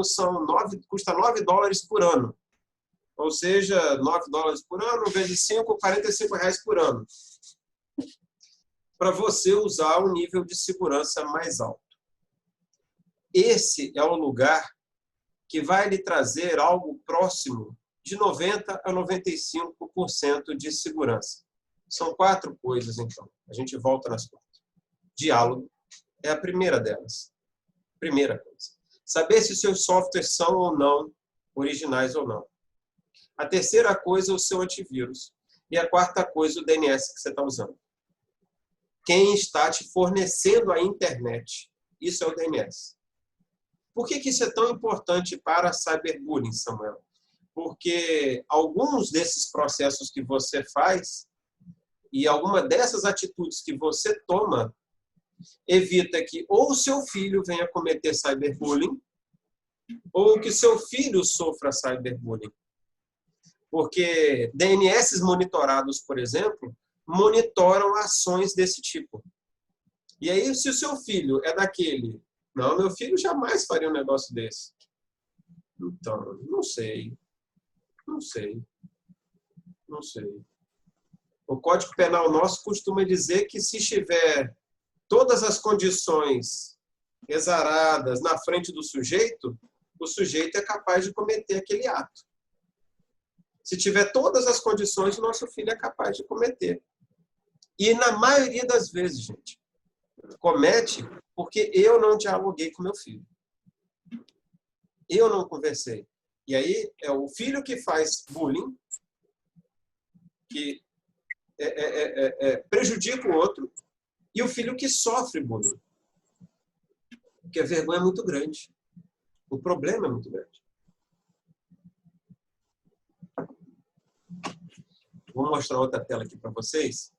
custa $9 por ano. Ou seja, $9 por ano, vezes 5, R$45 por ano. Para você usar um nível de segurança mais alto. Esse é o lugar que vai lhe trazer algo próximo de 90% a 95% de segurança. São 4 coisas, então. A gente volta nas 4. Diálogo é a primeira delas. Primeira coisa. Saber se os seus softwares são ou não originais ou não. A terceira coisa é o seu antivírus. E a quarta coisa, o DNS que você está usando. Quem está te fornecendo a internet. Isso é o DNS. Por que isso é tão importante para cyberbullying, Samuel? Porque alguns desses processos que você faz e alguma dessas atitudes que você toma evita que ou seu filho venha cometer cyberbullying ou que seu filho sofra cyberbullying. Porque DNS monitorados, por exemplo, monitoram ações desse tipo. E aí, se o seu filho é daquele... Não, meu filho jamais faria um negócio desse. Então, não sei. O Código Penal nosso costuma dizer que se estiver todas as condições exaradas na frente do sujeito, o sujeito é capaz de cometer aquele ato. Se tiver todas as condições, o nosso filho é capaz de cometer. E na maioria das vezes, gente, comete porque eu não dialoguei com meu filho. Eu não conversei. E aí é o filho que faz bullying, que prejudica o outro, e o filho que sofre bullying. Porque a vergonha é muito grande. O problema é muito grande. Vou mostrar outra tela aqui para vocês.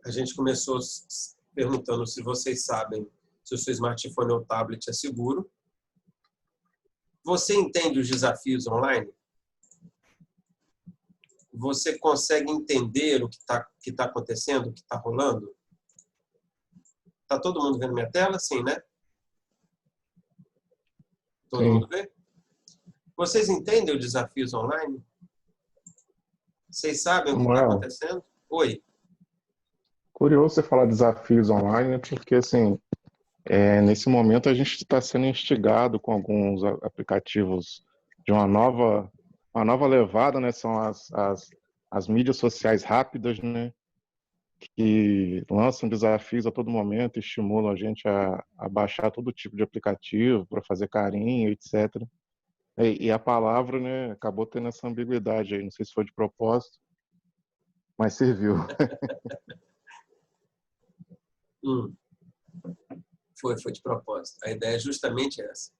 A gente começou perguntando se vocês sabem se o seu smartphone ou tablet é seguro. Você entende os desafios online? Você consegue entender o que tá acontecendo, o que está rolando? Tá todo mundo vendo minha tela? Sim, né? Todo Sim. mundo vê? Vocês entendem os desafios online? Vocês sabem o que está Samuel, acontecendo? Oi. curioso você falar desafios online, porque assim, nesse momento a gente está sendo instigado com alguns aplicativos de uma nova levada, né? São as mídias sociais rápidas, né? Que lançam desafios a todo momento, estimulam a gente a baixar todo tipo de aplicativo para fazer carinho, etc. E a palavra, né, acabou tendo essa ambiguidade aí, não sei se foi de propósito, mas serviu. Foi de propósito. A ideia é justamente essa,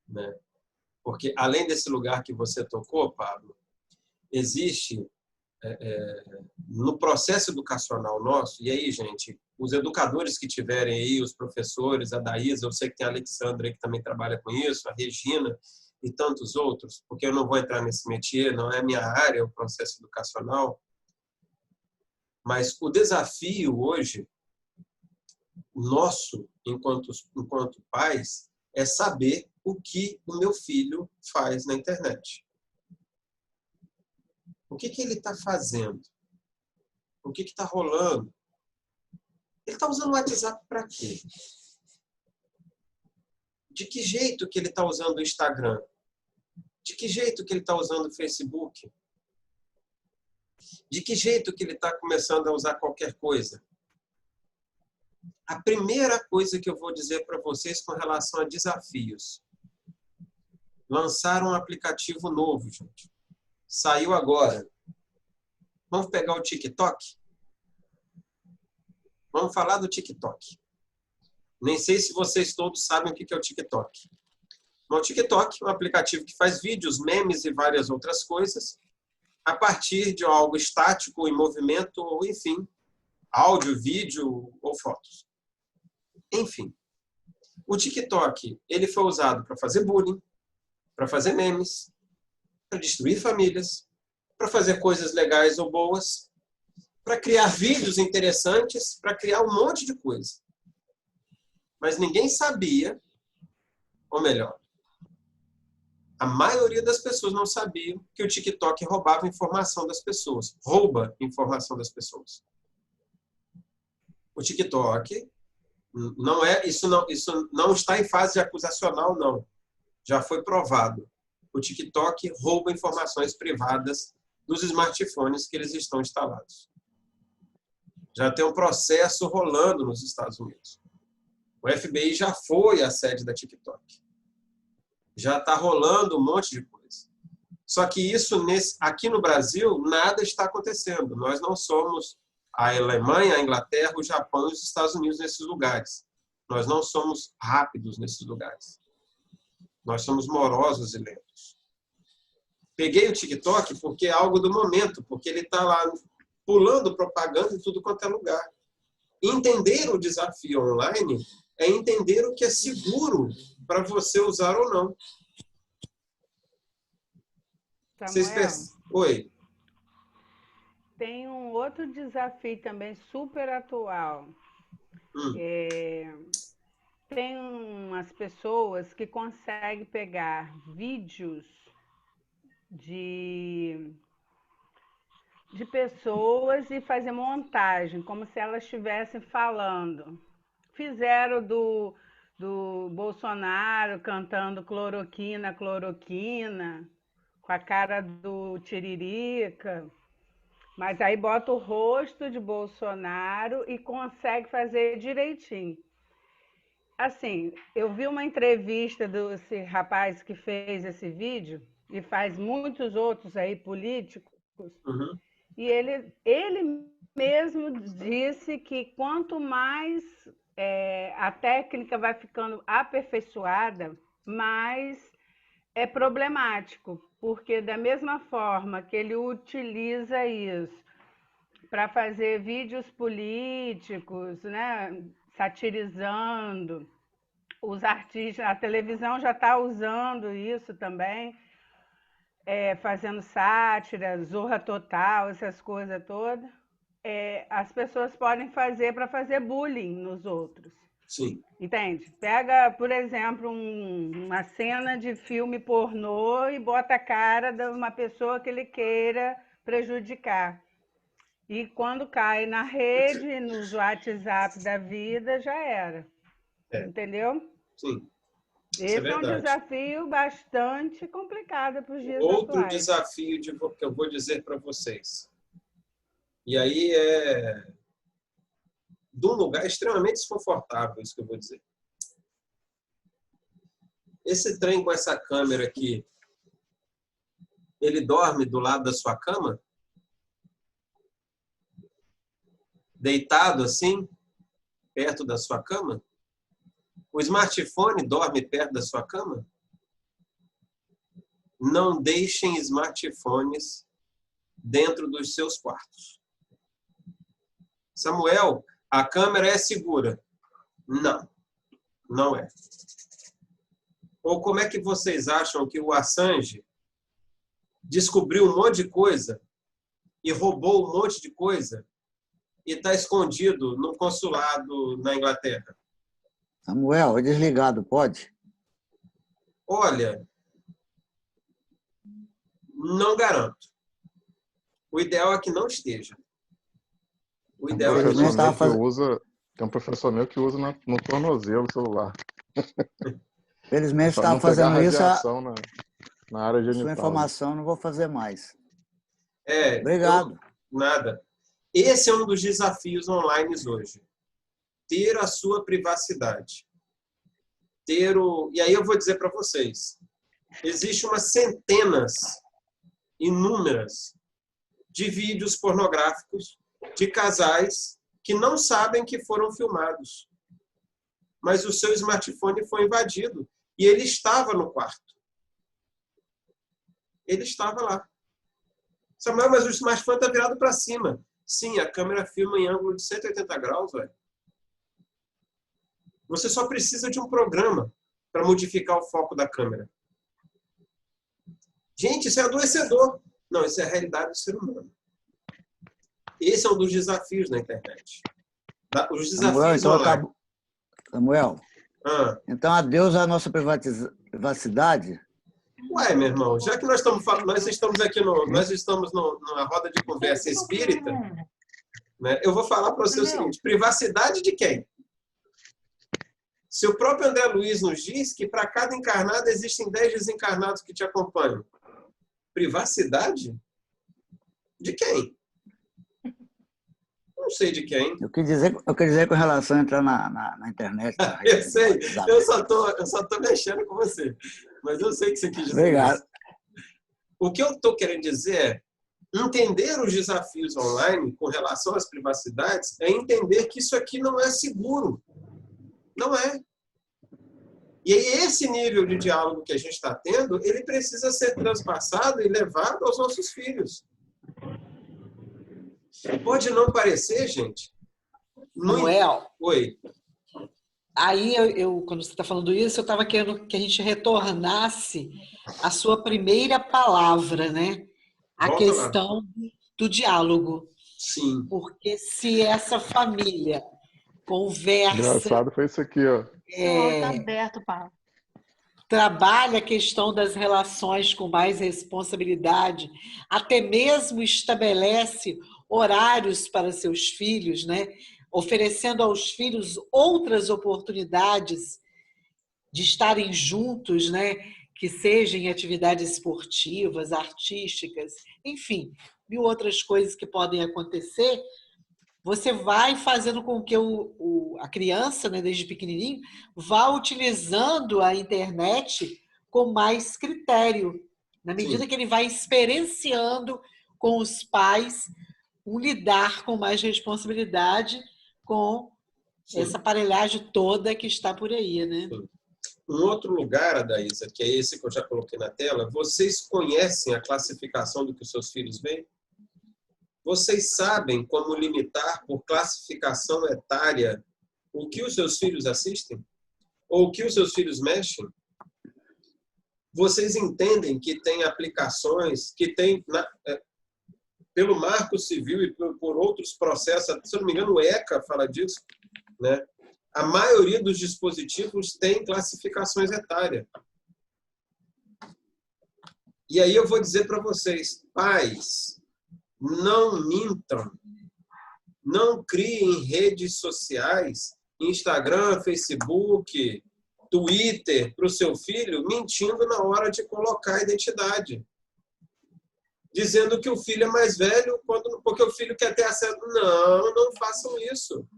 né? Porque além desse lugar que você tocou, Pablo, existe no processo educacional nosso, e aí, gente, os educadores que tiverem aí, os professores, a Daísa, eu sei que tem a Alexandra aí que também trabalha com isso, a Regina e tantos outros, porque eu não vou entrar nesse métier, não é minha área, o processo educacional, mas o desafio hoje, nosso, enquanto pais, é saber o que o meu filho faz na internet. O que ele está fazendo? O que está rolando? Ele está usando o WhatsApp para quê? De que jeito que ele está usando o Instagram? De que jeito que ele está usando o Facebook? De que jeito que ele está começando a usar qualquer coisa? A primeira coisa que eu vou dizer para vocês com relação a desafios. Lançaram um aplicativo novo, gente. Saiu agora. Vamos pegar o TikTok? Vamos falar do TikTok. Nem sei se vocês todos sabem o que é o TikTok. O TikTok é um aplicativo que faz vídeos, memes e várias outras coisas a partir de algo estático, em movimento, ou enfim, áudio, vídeo ou fotos. Enfim, o TikTok ele foi usado para fazer bullying, para fazer memes, para destruir famílias, para fazer coisas legais ou boas, para criar vídeos interessantes, para criar um monte de coisa. Mas ninguém sabia, ou melhor, a maioria das pessoas não sabia que o TikTok roubava informação das pessoas, rouba informação das pessoas. O TikTok não é, isso não está em fase acusacional, não. Já foi provado. O TikTok rouba informações privadas dos smartphones que eles estão instalados. Já tem um processo rolando nos Estados Unidos. O FBI já foi à sede da TikTok. Já está rolando um monte de coisa. Só que isso, aqui no Brasil, nada está acontecendo. Nós não somos a Alemanha, a Inglaterra, o Japão e os Estados Unidos nesses lugares. Nós não somos rápidos nesses lugares. Nós somos morosos e lentos. Peguei o TikTok porque é algo do momento, porque ele está lá pulando propaganda em tudo quanto é lugar. Entender o desafio online é entender o que é seguro para você usar ou não. Samuel, Oi. tem um outro desafio também super atual. Tem umas pessoas que conseguem pegar vídeos de pessoas e fazer montagem, como se elas estivessem falando. Fizeram do Bolsonaro cantando cloroquina, cloroquina, com a cara do Tiririca, mas aí bota o rosto de Bolsonaro e consegue fazer direitinho. Assim, eu vi uma entrevista desse rapaz que fez esse vídeo, e faz muitos outros aí políticos, Uhum. e ele mesmo disse que quanto mais a técnica vai ficando aperfeiçoada, mais é problemático, porque da mesma forma que ele utiliza isso para fazer vídeos políticos, né, satirizando os artistas, a televisão já está usando isso também, fazendo sátira, Zorra Total, essas coisas todas. As pessoas podem fazer para fazer bullying nos outros. Sim. Entende? Pega, por exemplo, uma cena de filme pornô e bota a cara de uma pessoa que ele queira prejudicar. E quando cai na rede, nos WhatsApp da vida, já era. Entendeu? Sim. Esse é um desafio bastante complicado para os dias Outro atuais. desafio que eu vou dizer para vocês. E aí é de um lugar extremamente desconfortável, isso que eu vou dizer. Esse trem com essa câmera aqui, ele dorme do lado da sua cama? Deitado assim, perto da sua cama? O smartphone dorme perto da sua cama? Não deixem smartphones dentro dos seus quartos. Samuel, a câmera é segura? Não, não é. Ou como é que vocês acham que o Assange descobriu um monte de coisa e roubou um monte de coisa e está escondido no consulado na Inglaterra? Samuel, é desligado, pode? Olha, não garanto. O ideal é que não esteja. O ideal é que não esteja. Tem um professor meu que usa no tornozelo o celular. Felizmente estava fazendo isso. Na área genital. Sua informação não vou fazer mais. Obrigado. Nada. Esse é um dos desafios online hoje. Ter a sua privacidade. E aí eu vou dizer para vocês. Existem umas centenas, inúmeras, de vídeos pornográficos de casais que não sabem que foram filmados. Mas o seu smartphone foi invadido e ele estava no quarto. Ele estava lá. Samuel, mas o smartphone está virado para cima. Sim, a câmera filma em ângulo de 180 graus, velho. Você só precisa de um programa para modificar o foco da câmera. Gente, isso é adoecedor. Não, isso é a realidade do ser humano. Esse é um dos desafios da internet. Os desafios Samuel, online. Samuel, então adeus à nossa privacidade. Ué, meu irmão, já que nós estamos falando, nós estamos aqui numa roda de conversa espírita, né, eu vou falar para você o seguinte: privacidade de quem? Se o próprio André Luiz nos diz que para cada encarnado existem 10 desencarnados que te acompanham. Privacidade? De quem? Não sei de quem. Eu quis dizer com relação a entrar na internet. Eu sei, eu só tô mexendo com você. Mas eu sei que você quis dizer. Obrigado. Isso. O que eu estou querendo dizer é entender os desafios online com relação às privacidades é entender que isso aqui não é seguro. Não é. E aí esse nível de diálogo que a gente está tendo, ele precisa ser transpassado e levado aos nossos filhos. Pode não parecer, gente. Samuel. Oi. Aí, quando você está falando isso, eu estava querendo que a gente retornasse à sua primeira palavra, né? A Volta questão do diálogo. Sim. Porque se essa família conversa... Engraçado foi isso aqui, ó. Tá aberto, pá. trabalha a questão das relações com mais responsabilidade, até mesmo estabelece horários para seus filhos, né? Oferecendo aos filhos outras oportunidades de estarem juntos, né? Que sejam em atividades esportivas, artísticas, enfim, mil outras coisas que podem acontecer. Você vai fazendo com que a criança, né, desde pequenininho, vá utilizando a internet com mais critério, na medida que ele vai experienciando com os pais lidar com mais responsabilidade com essa aparelhagem toda que está por aí, né? Um outro lugar, Adaísa, que é esse que eu já coloquei na tela, vocês conhecem a classificação do que os seus filhos veem? Vocês sabem como limitar por classificação etária o que os seus filhos assistem? Ou o que os seus filhos mexem? Vocês entendem que tem aplicações que tem, pelo Marco Civil e por outros processos, se eu não me engano, o ECA fala disso, né? A maioria dos dispositivos tem classificações etárias. E aí eu vou dizer para vocês, pais, não mintam, não criem redes sociais, Instagram, Facebook, Twitter, para o seu filho, mentindo na hora de colocar a identidade. Dizendo que o filho é mais velho porque o filho quer ter acesso. Não façam isso.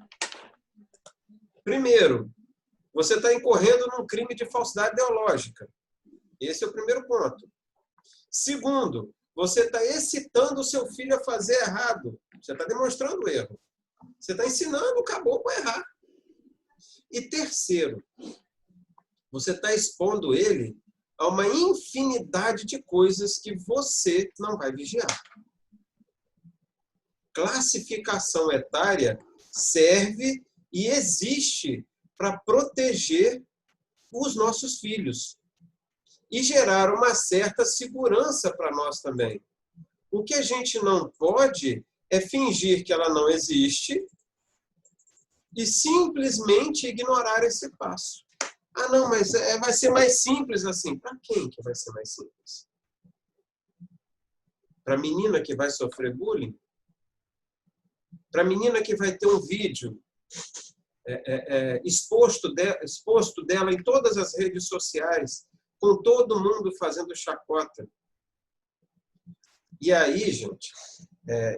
Primeiro, você está incorrendo num crime de falsidade ideológica. Esse é o primeiro ponto. Segundo, você está excitando o seu filho a fazer errado. Você está demonstrando o erro. Você está ensinando o caboclo a errar. E terceiro, você está expondo ele a uma infinidade de coisas que você não vai vigiar. Classificação etária serve e existe para proteger os nossos filhos e gerar uma certa segurança para nós também. O que a gente não pode é fingir que ela não existe e simplesmente ignorar esse passo. Ah, não, mas vai ser mais simples assim. Para quem que vai ser mais simples? Para a menina que vai sofrer bullying? Para a menina que vai ter um vídeo exposto dela em todas as redes sociais, com todo mundo fazendo chacota. E aí, gente,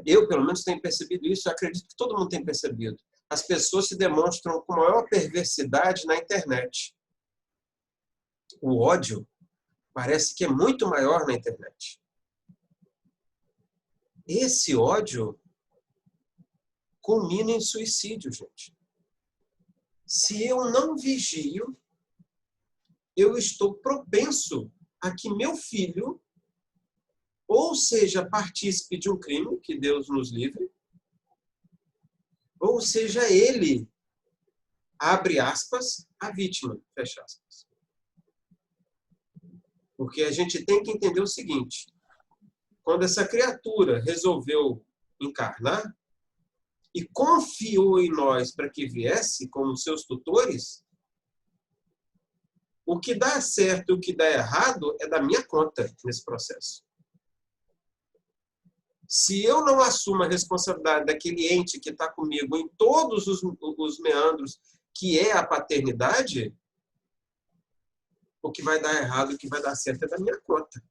eu pelo menos tenho percebido isso, acredito que todo mundo tem percebido. As pessoas se demonstram com maior perversidade na internet. O ódio parece que é muito maior na internet. Esse ódio culmina em suicídio, gente. Se eu não vigio, eu estou propenso a que meu filho ou seja partícipe de um crime, que Deus nos livre, ou seja ele, abre aspas, a vítima, fecha aspas. Porque a gente tem que entender o seguinte, quando essa criatura resolveu encarnar, e confiou em nós para que viesse como seus tutores, o que dá certo e o que dá errado é da minha conta nesse processo. Se eu não assumo a responsabilidade daquele ente que está comigo em todos os meandros, que é a paternidade, o que vai dar errado e o que vai dar certo é da minha conta.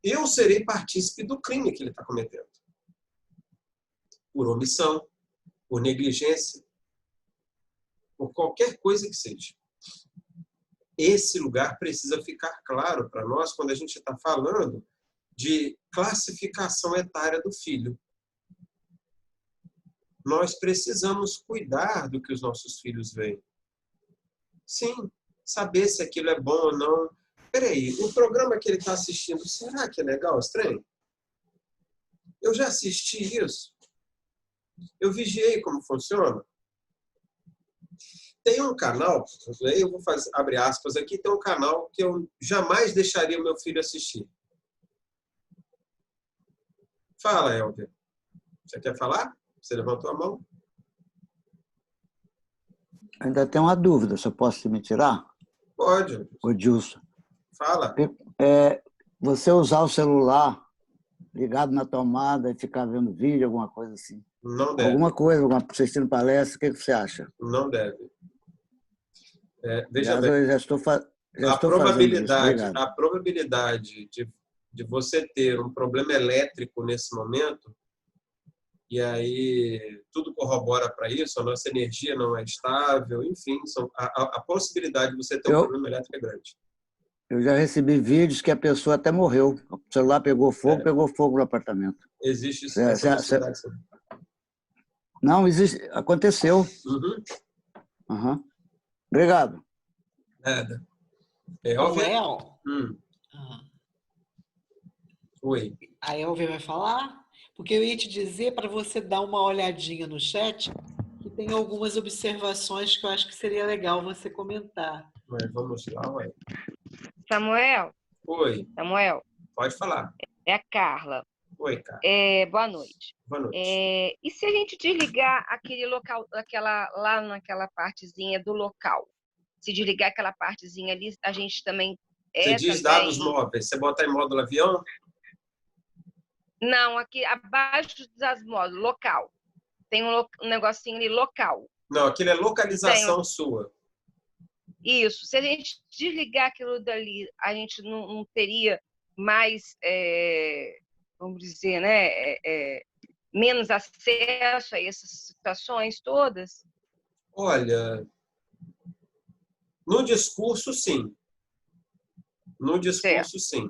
Eu serei partícipe do crime que ele está cometendo. Por omissão, por negligência, por qualquer coisa que seja. Esse lugar precisa ficar claro para nós quando a gente está falando de classificação etária do filho. Nós precisamos cuidar do que os nossos filhos veem. Sim, saber se aquilo é bom ou não. Peraí, o programa que ele está assistindo, será que é legal, estranho? Eu já assisti isso. Eu vigiei como funciona. Tem um canal, eu vou abrir aspas aqui, tem um canal que eu jamais deixaria o meu filho assistir. Fala, Helder. Você quer falar? Você levantou a mão? Ainda tem uma dúvida, se eu posso me tirar? Pode. Ô, Dilson. Fala. Você usar o celular ligado na tomada e ficar vendo vídeo, alguma coisa assim? Não deve. Alguma coisa, assistindo palestra, o que você acha? Não deve. Veja bem. Eu já estou fazendo isso. Obrigado. A probabilidade de você ter um problema elétrico nesse momento, e aí tudo corrobora para isso, a nossa energia não é estável, enfim, a possibilidade de você ter um problema elétrico é grande. Eu já recebi vídeos que a pessoa até morreu. O celular pegou fogo no apartamento. Existe isso, essa possibilidade. Não, existe. Aconteceu. Uhum. Obrigado. Nada. Oi. A Elvia vai falar? Porque eu ia te dizer para você dar uma olhadinha no chat, que tem algumas observações que eu acho que seria legal você comentar. Mas vamos lá, ué. Samuel? Oi. Samuel? Pode falar. É a Carla. Oi, Carla. Boa noite. Boa noite. E se a gente desligar aquele local, lá naquela partezinha do local? Se desligar aquela partezinha ali, a gente também... Você diz dados móveis. Você bota em módulo avião? Não, aqui abaixo das módulos, local. Tem um negocinho ali, local. Não, aquilo é localização sua. Isso. Se a gente desligar aquilo dali, a gente não teria mais, vamos dizer, né, menos acesso a essas situações todas? Olha, no discurso, sim. No discurso, sim.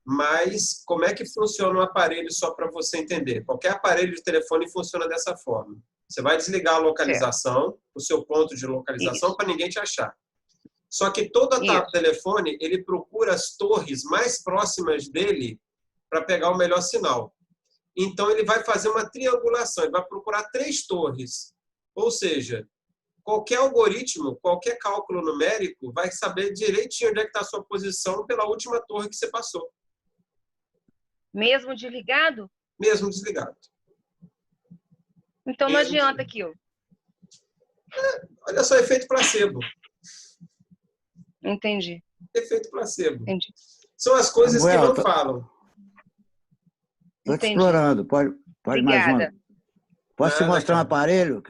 Mas como é que funciona o aparelho, só para você entender? Qualquer aparelho de telefone funciona dessa forma. Você vai desligar a localização, o seu ponto de localização, para ninguém te achar. Só que todo telefone, ele procura as torres mais próximas dele para pegar o melhor sinal. Então, ele vai fazer uma triangulação, ele vai procurar 3 torres. Ou seja, qualquer algoritmo, qualquer cálculo numérico vai saber direitinho onde é que está a sua posição pela última torre que você passou. Mesmo desligado? Mesmo desligado. Então não adianta aquilo. Olha só, efeito placebo. Entendi. Efeito placebo. Entendi. São as coisas que não falam. Estou te explorando. Pode mais uma. Posso te mostrar um aparelho?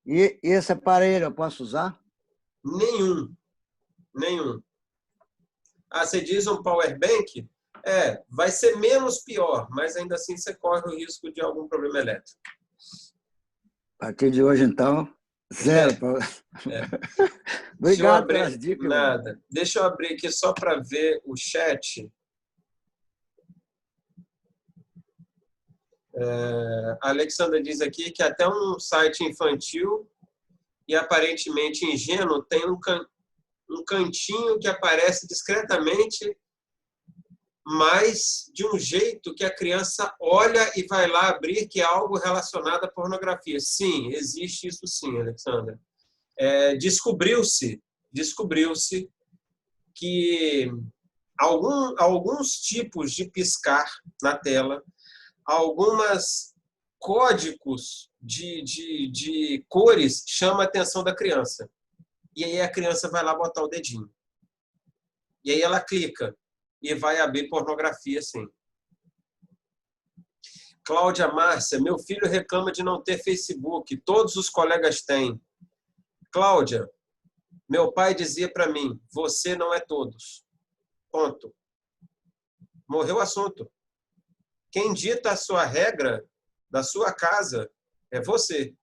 E esse aparelho eu posso usar? Nenhum. Ah, você diz um power bank? Vai ser menos pior, mas ainda assim você corre o risco de algum problema elétrico. A partir de hoje, então, zero. Obrigado pelas dicas. Nada. Deixa eu abrir aqui só para ver o chat. A Alexandra diz aqui que até um site infantil e aparentemente ingênuo tem um cantinho que aparece discretamente, mas de um jeito que a criança olha e vai lá abrir, que é algo relacionado à pornografia. Sim, existe isso sim, Alexandra. Descobriu-se que alguns tipos de piscar na tela, alguns códigos de cores chamam a atenção da criança. E aí a criança vai lá botar o dedinho. E aí ela clica. E vai abrir pornografia, sim. Cláudia Márcia, meu filho reclama de não ter Facebook. Todos os colegas têm. Cláudia, meu pai dizia para mim, você não é todos. Ponto. Morreu o assunto. Quem dita a sua regra da sua casa é você.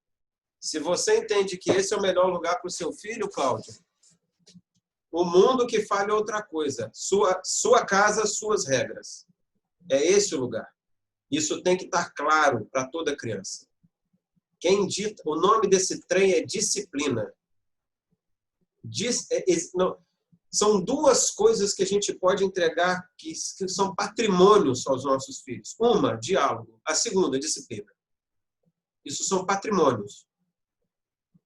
Se você entende que esse é o melhor lugar para o seu filho, Cláudia, o mundo que fale outra coisa. Sua casa, suas regras. É esse o lugar. Isso tem que estar claro para toda criança. Quem dita, o nome desse trem é disciplina. São 2 coisas que a gente pode entregar que são patrimônios aos nossos filhos. Uma, diálogo. A segunda, disciplina. Isso são patrimônios.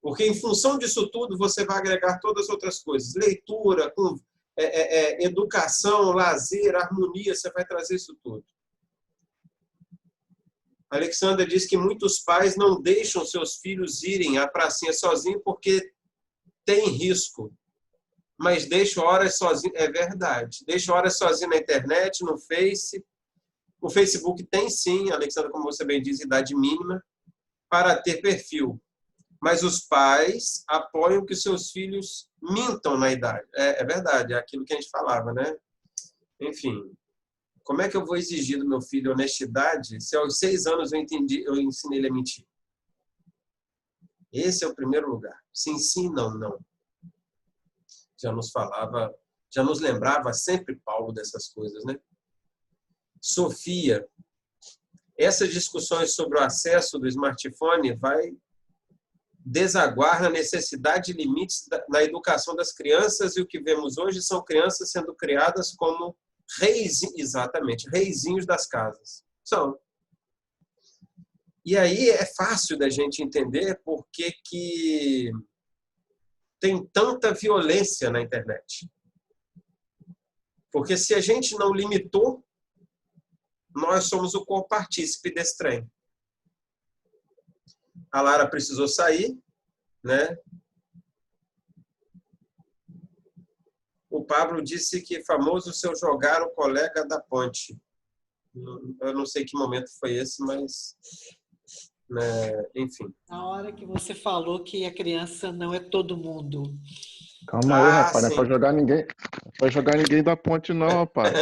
Porque, em função disso tudo, você vai agregar todas as outras coisas. Leitura, educação, lazer, harmonia, você vai trazer isso tudo. A Alexandra diz que muitos pais não deixam seus filhos irem à pracinha sozinhos porque tem risco. mas deixo horas sozinho. É verdade. Deixo horas sozinho na internet, no Face. O Facebook tem sim, Alexandra, como você bem diz, idade mínima para ter perfil. Mas os pais apoiam que seus filhos mintam na idade. É verdade, é aquilo que a gente falava, né? Enfim, como é que eu vou exigir do meu filho honestidade se aos 6 anos eu ensinei ele a mentir? Esse é o primeiro lugar. Sim, sim, não, não. Já nos falava, já nos lembrava sempre Paulo dessas coisas, né? Sofia, essas discussões sobre o acesso do smartphone vai desaguar na necessidade de limites na educação das crianças, e o que vemos hoje são crianças sendo criadas como reizinhos das casas. São. E aí é fácil da gente entender por que tem tanta violência na internet. Porque se a gente não limitou, nós somos o co-partícipe desse trem. A Lara precisou sair, né? O Pablo disse que famoso se eu jogar o colega da ponte. Eu não sei que momento foi esse, mas... né, enfim. Na hora que você falou que a criança não é todo mundo. Calma aí, rapaz, não é pra jogar ninguém. Não é pra jogar ninguém da ponte, não, rapaz.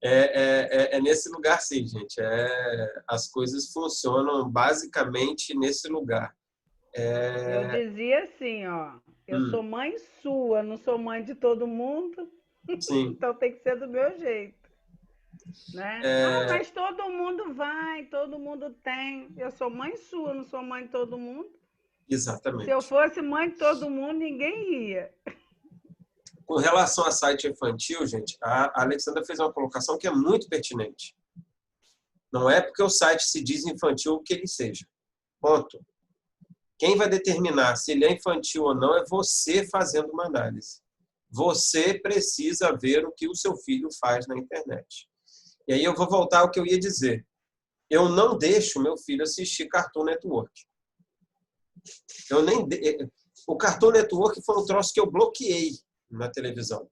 É nesse lugar, sim, gente. As coisas funcionam basicamente nesse lugar. Eu dizia assim, ó, eu sou mãe sua, não sou mãe de todo mundo, então tem que ser do meu jeito. Né? Mas todo mundo vai, todo mundo tem. Eu sou mãe sua, não sou mãe de todo mundo. Exatamente. Se eu fosse mãe de todo mundo, ninguém ia. Com relação a site infantil, gente, a Alexandra fez uma colocação que é muito pertinente. Não é porque o site se diz infantil que ele seja. Ponto. Quem vai determinar se ele é infantil ou não é você fazendo uma análise. Você precisa ver o que o seu filho faz na internet. E aí eu vou voltar ao que eu ia dizer. Eu não deixo meu filho assistir Cartoon Network. O Cartoon Network foi um troço que eu bloqueei na televisão.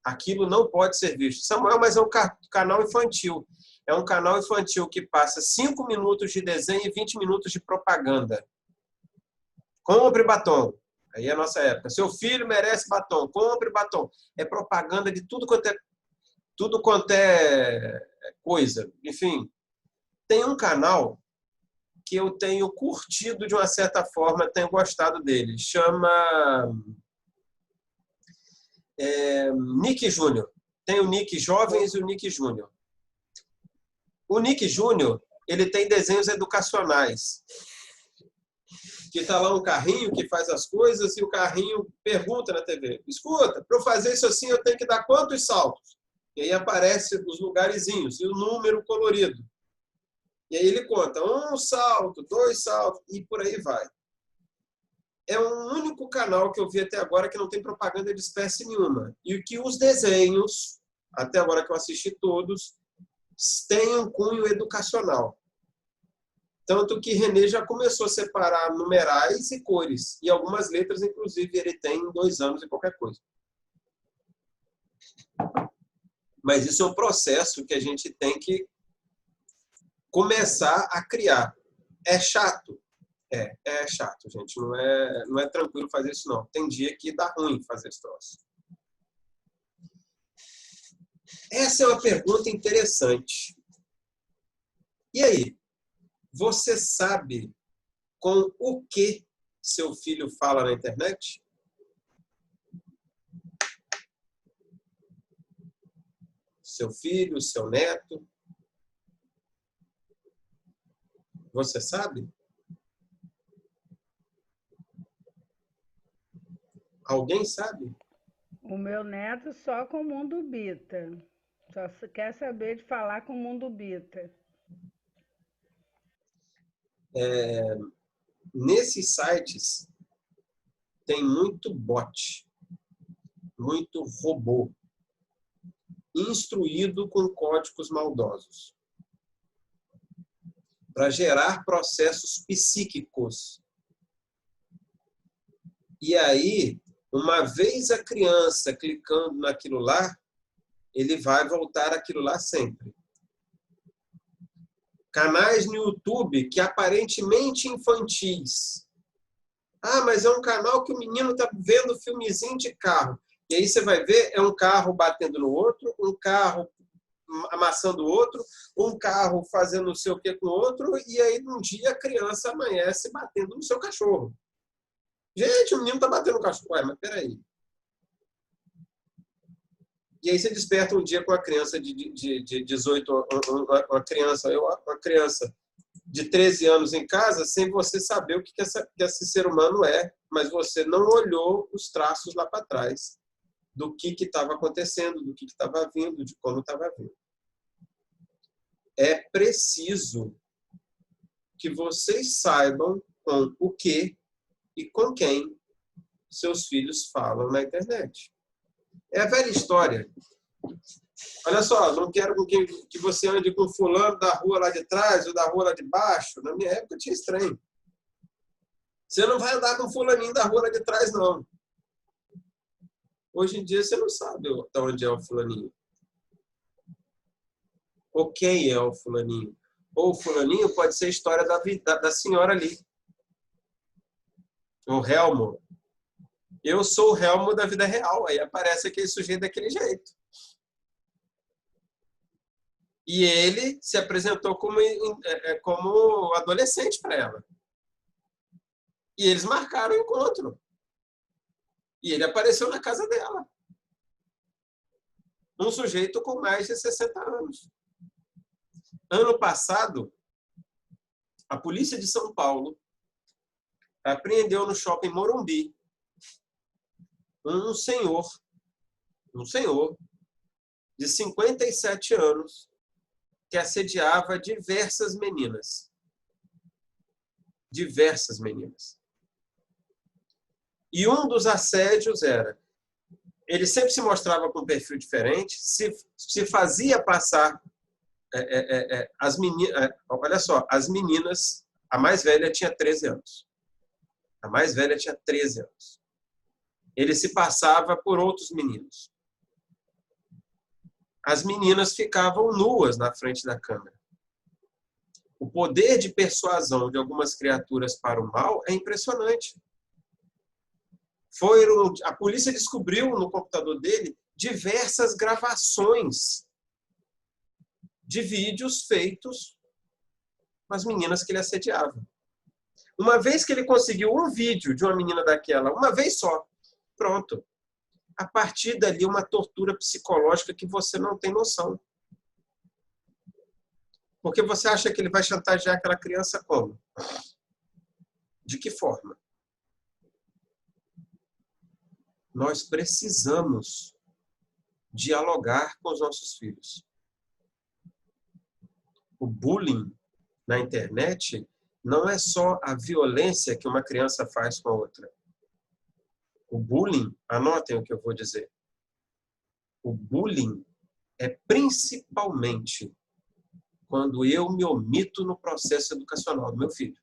Aquilo não pode ser visto. Samuel, mas é um canal infantil. É um canal infantil que passa 5 minutos de desenho e 20 minutos de propaganda. Compre batom. Aí é a nossa época. Seu filho merece batom. Compre batom. É propaganda de tudo quanto é coisa. Enfim, tem um canal que eu tenho curtido de uma certa forma, tenho gostado dele. Chama Nick Júnior. Tem o Nick Jovens e o Nick Júnior. O Nick Júnior, ele tem desenhos educacionais. Que está lá um carrinho que faz as coisas e o carrinho pergunta na TV. Escuta, para eu fazer isso assim, eu tenho que dar quantos saltos? E aí aparece os lugarzinhos e o número colorido. E aí ele conta 1 salto, 2 saltos e por aí vai. É o único canal que eu vi até agora que não tem propaganda de espécie nenhuma. E que os desenhos, até agora que eu assisti todos, têm um cunho educacional. Tanto que René já começou a separar numerais e cores. E algumas letras, inclusive, ele tem 2 anos e qualquer coisa. Mas isso é um processo que a gente tem que começar a criar. É chato? É chato, gente. Não é tranquilo fazer isso, não. Tem dia que dá ruim fazer esse troço. Essa é uma pergunta interessante. E aí? Você sabe com o que seu filho fala na internet? Seu filho, seu neto? Você sabe? Alguém sabe? O meu neto só com o Mundo Bita. Só quer saber de falar com o Mundo Bita. Nesses sites tem muito bot, muito robô, instruído com códigos maldosos, para gerar processos psíquicos E aí, uma vez a criança clicando naquilo lá, ele vai voltar àquilo lá sempre. Canais no YouTube que aparentemente infantis. Ah, mas é um canal que o menino está vendo filmezinho de carro. E aí você vai ver, é um carro batendo no outro, um carro amassando o outro, um carro fazendo não sei o que com o outro, e aí um dia a criança amanhece batendo no seu cachorro. Gente, o menino está batendo no cachorro. Ué, mas peraí. E aí você desperta um dia com a criança de 18, uma criança de 13 anos em casa, sem você saber o que esse ser humano é, mas você não olhou os traços lá para trás do que estava acontecendo, do que estava vindo, de como estava vindo. É preciso que vocês saibam com o que e com quem seus filhos falam na internet. É a velha história. Olha só, não quero que você ande com fulano da rua lá de trás ou da rua lá de baixo. Na minha época tinha estranho. Você não vai andar com fulaninho da rua lá de trás, não. Hoje em dia você não sabe de onde é o fulaninho. Ou quem é o fulaninho. Ou o fulaninho pode ser a história da senhora ali. O Helmo. Eu sou o Helmo da vida real. Aí aparece aquele sujeito daquele jeito. E ele se apresentou como adolescente para ela. E eles marcaram o encontro. E ele apareceu na casa dela. Um sujeito com mais de 60 anos. Ano passado, a polícia de São Paulo apreendeu no shopping Morumbi um senhor de 57 anos que assediava diversas meninas. Diversas meninas. E um dos assédios era, ele sempre se mostrava com um perfil diferente, se fazia passar as meninas, olha só, as meninas, a mais velha tinha 13 anos. A mais velha tinha 13 anos. Ele se passava por outros meninos. As meninas ficavam nuas na frente da câmera. O poder de persuasão de algumas criaturas para o mal é impressionante. A polícia descobriu no computador dele diversas gravações de vídeos feitos com as meninas que ele assediava. Uma vez que ele conseguiu um vídeo de uma menina daquela, uma vez só, pronto. A partir dali, uma tortura psicológica que você não tem noção. Porque você acha que ele vai chantagear aquela criança como? De que forma? Nós precisamos dialogar com os nossos filhos. O bullying na internet não é só a violência que uma criança faz com a outra. O bullying, anotem o que eu vou dizer. O bullying é principalmente quando eu me omito no processo educacional do meu filho.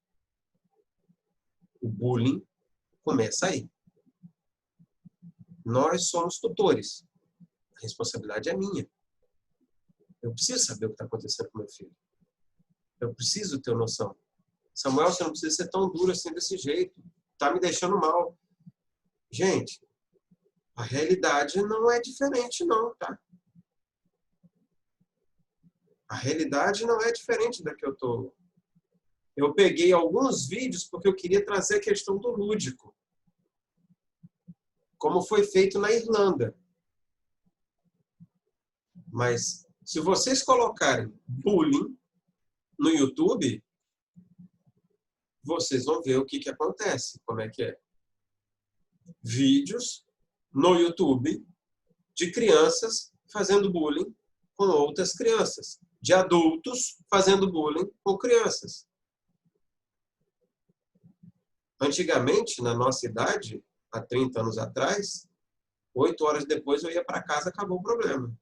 O bullying começa aí. Nós somos tutores. A responsabilidade é minha. Eu preciso saber o que está acontecendo com meu filho. Eu preciso ter noção. Samuel, você não precisa ser tão duro assim desse jeito. Está me deixando mal. Gente, a realidade não é diferente não, tá? A realidade não é diferente da que eu tô. Eu peguei alguns vídeos porque eu queria trazer a questão do lúdico. Como foi feito na Irlanda. Mas se vocês colocarem bullying no YouTube, vocês vão ver o que acontece, como é que é. Vídeos no YouTube de crianças fazendo bullying com outras crianças, de adultos fazendo bullying com crianças. Antigamente, na nossa idade, há 30 anos atrás, 8 horas depois eu ia para casa, acabou o problema.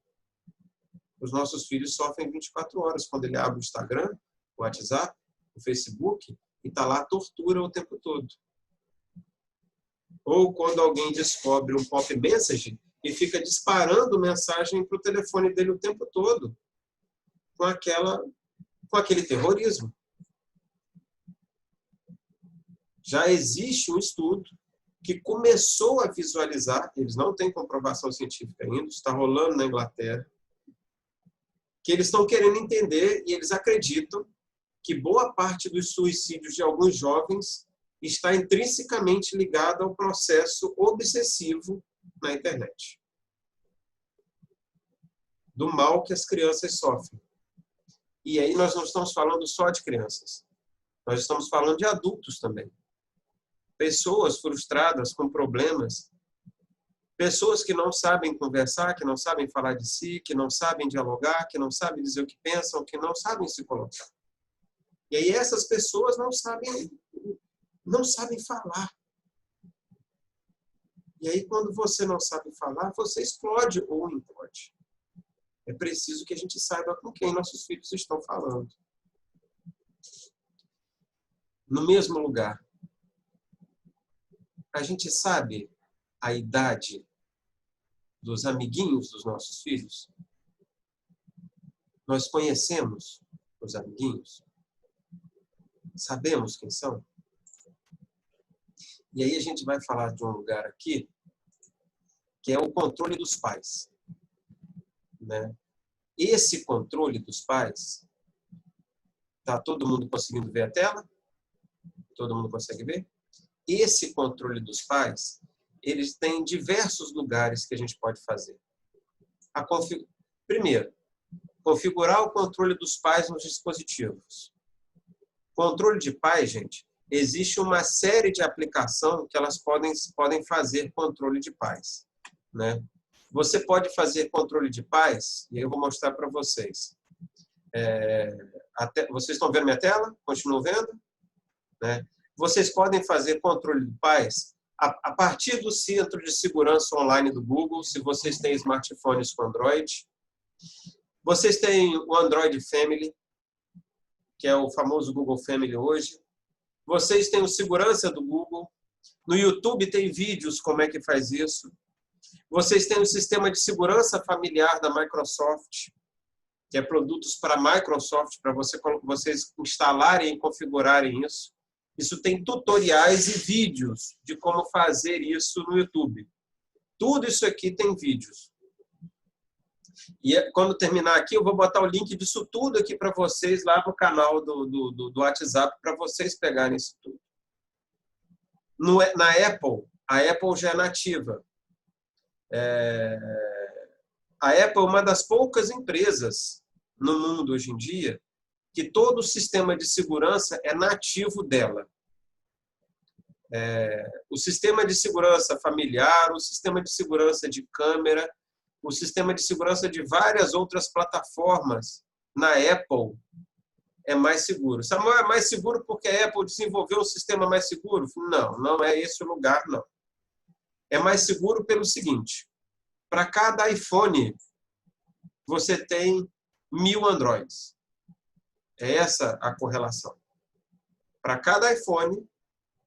Os nossos filhos sofrem 24 horas quando ele abre o Instagram, o WhatsApp, o Facebook, e está lá a tortura o tempo todo. Ou quando alguém descobre um pop message e fica disparando mensagem para o telefone dele o tempo todo, com aquele terrorismo. Já existe um estudo que começou a visualizar, eles não têm comprovação científica ainda, está rolando na Inglaterra, que eles estão querendo entender e eles acreditam que boa parte dos suicídios de alguns jovens está intrinsecamente ligada ao processo obsessivo na internet. Do mal que as crianças sofrem. E aí nós não estamos falando só de crianças. Nós estamos falando de adultos também. Pessoas frustradas com problemas. Pessoas que não sabem conversar, que não sabem falar de si, que não sabem dialogar, que não sabem dizer o que pensam, que não sabem se colocar. E aí essas pessoas não sabem falar. E aí, quando você não sabe falar, você explode ou implode. É preciso que a gente saiba com quem nossos filhos estão falando. No mesmo lugar, a gente sabe a idade dos amiguinhos dos nossos filhos? Nós conhecemos os amiguinhos? Sabemos quem são? E aí a gente vai falar de um lugar aqui, que é o controle dos pais. Né? Esse controle dos pais, tá todo mundo conseguindo ver a tela? Todo mundo consegue ver? Esse controle dos pais, eles têm diversos lugares que a gente pode fazer. Primeiro, configurar o controle dos pais nos dispositivos. Controle de pais, gente, existe uma série de aplicações que elas podem fazer controle de pais. Né? Você pode fazer controle de pais, e eu vou mostrar para vocês. Vocês estão vendo minha tela? Continuam vendo? Né? Vocês podem fazer controle de pais a partir do Centro de Segurança Online do Google, se vocês têm smartphones com Android. Vocês têm o Android Family, que é o famoso Google Family hoje. Vocês têm o Segurança do Google. No YouTube tem vídeos como é que faz isso. Vocês têm o Sistema de Segurança Familiar da Microsoft, que é produtos para a Microsoft, para vocês instalarem e configurarem isso. Isso tem tutoriais e vídeos de como fazer isso no YouTube. Tudo isso aqui tem vídeos. E quando terminar aqui, eu vou botar o link disso tudo aqui para vocês lá no canal do WhatsApp, para vocês pegarem isso tudo. Na Apple, a Apple já é nativa. A Apple é uma das poucas empresas no mundo hoje em dia que todo o sistema de segurança é nativo dela. O sistema de segurança familiar, o sistema de segurança de câmera, o sistema de segurança de várias outras plataformas na Apple é mais seguro. Samuel, é mais seguro porque a Apple desenvolveu um sistema mais seguro? Não, não é esse o lugar, não. É mais seguro pelo seguinte: para cada iPhone, você tem 1000 Androids. É essa a correlação. Para cada iPhone,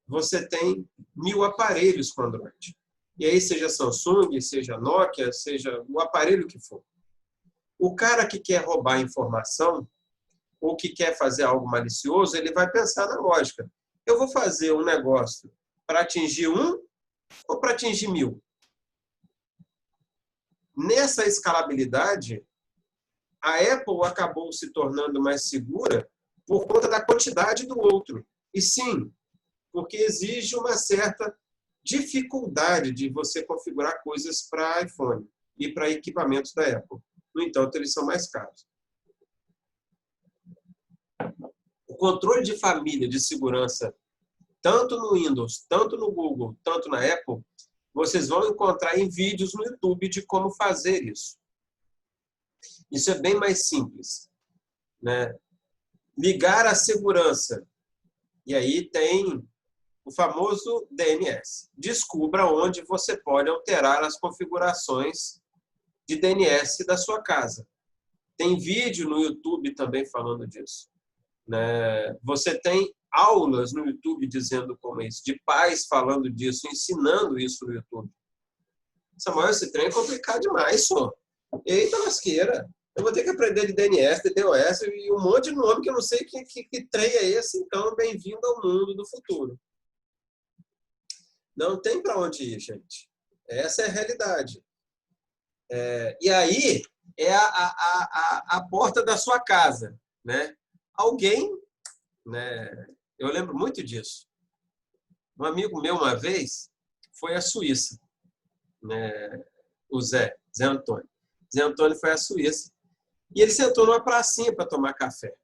você tem 1000 aparelhos com Android. E aí, seja Samsung, seja Nokia, seja o aparelho que for. O cara que quer roubar informação ou que quer fazer algo malicioso, ele vai pensar na lógica. Eu vou fazer um negócio para atingir 1 ou para atingir 1000? Nessa escalabilidade, a Apple acabou se tornando mais segura por conta da quantidade do outro. E sim, porque exige uma certa dificuldade de você configurar coisas para iPhone e para equipamentos da Apple. No entanto, eles são mais caros. O controle de família de segurança, tanto no Windows, tanto no Google, tanto na Apple, vocês vão encontrar em vídeos no YouTube de como fazer isso. Isso é bem mais simples. Né? Ligar a segurança. E aí tem o famoso DNS. Descubra onde você pode alterar as configurações de DNS da sua casa. Tem vídeo no YouTube também falando disso. né? Você tem aulas no YouTube dizendo como isso, de pais falando disso, ensinando isso no YouTube. Samuel, esse trem é complicado demais, só. Eita lasqueira. Eu vou ter que aprender de DNS, de DOS e um monte de nome que eu não sei que trem é esse. Então, bem-vindo ao mundo do futuro. Não tem para onde ir, gente. Essa é a realidade. E aí é a porta da sua casa, né? Alguém, né? Eu lembro muito disso. Um amigo meu, uma vez, foi à Suíça, né? O Zé Antônio. Zé Antônio foi à Suíça e ele sentou numa pracinha para tomar café.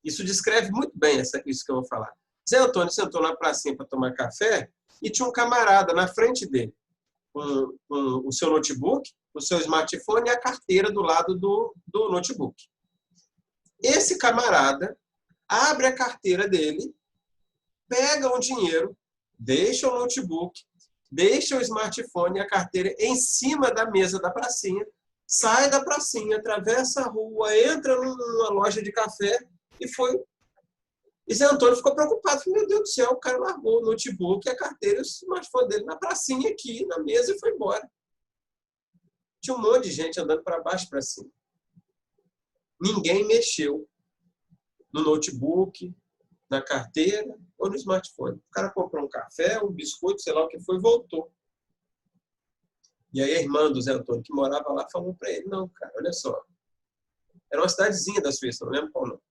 Isso descreve muito bem isso que eu vou falar. Zé Antônio sentou na pracinha para tomar café e tinha um camarada na frente dele, com o seu notebook, o seu smartphone e a carteira do lado do notebook. Esse camarada abre a carteira dele, pega um dinheiro, deixa o notebook, deixa o smartphone e a carteira em cima da mesa da pracinha, sai da pracinha, atravessa a rua, entra numa loja de café e foi. E Zé Antônio ficou preocupado. Meu Deus do céu, o cara largou o notebook, a carteira e o smartphone dele na pracinha aqui, na mesa, e foi embora. Tinha um monte de gente andando para baixo e para cima. Ninguém mexeu no notebook, na carteira ou no smartphone. O cara comprou um café, um biscoito, sei lá o que foi, e voltou. E aí a irmã do Zé Antônio, que morava lá, falou para ele, não, cara, olha só. Era uma cidadezinha da Suíça, não lembro qual não.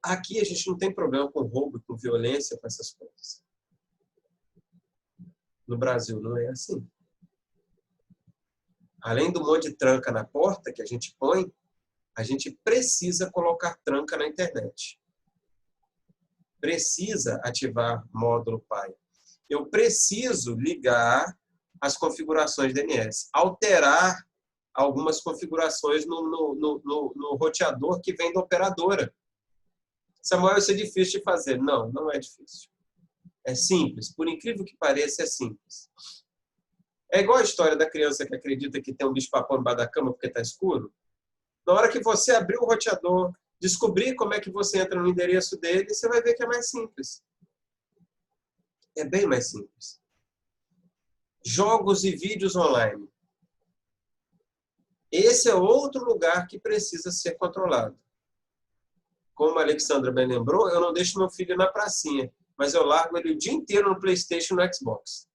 Aqui a gente não tem problema com roubo, com violência, com essas coisas. No Brasil não é assim. Além do monte de tranca na porta que a gente põe, a gente precisa colocar tranca na internet. Precisa ativar módulo PAI. Eu preciso ligar as configurações DNS, alterar algumas configurações no roteador que vem da operadora. Samuel, isso é difícil de fazer. Não, não é difícil. É simples. Por incrível que pareça, é simples. É igual a história da criança que acredita que tem um bicho-papão embaixo da cama porque está escuro. Na hora que você abrir o roteador, descobrir como é que você entra no endereço dele, você vai ver que é mais simples. É bem mais simples. Jogos e vídeos online. Esse é outro lugar que precisa ser controlado. Como a Alexandra bem lembrou, eu não deixo meu filho na pracinha, mas eu largo ele o dia inteiro no PlayStation e no Xbox.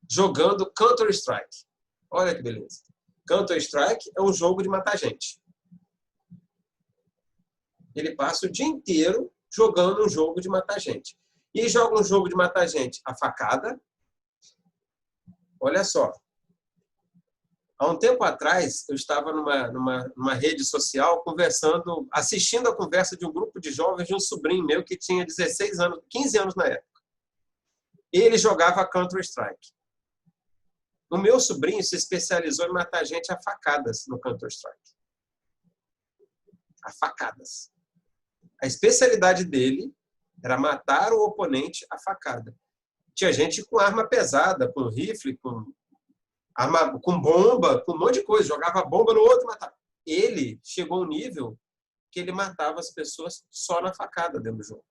Jogando Counter-Strike. Olha que beleza. Counter-Strike é um jogo de matar gente. Ele passa o dia inteiro jogando um jogo de matar gente. E joga um jogo de matar gente a facada. Olha só. Há um tempo atrás, eu estava numa rede social conversando, assistindo a conversa de um grupo de jovens de um sobrinho meu que tinha 16 anos, 15 anos na época. Ele jogava Counter-Strike. O meu sobrinho se especializou em matar gente a facadas no Counter-Strike. A facadas. A especialidade dele era matar o oponente a facada. Tinha gente com arma pesada, com rifle, com bomba, com um monte de coisa. Jogava bomba no outro e matava. Ele chegou a um nível que ele matava as pessoas só na facada dentro do jogo.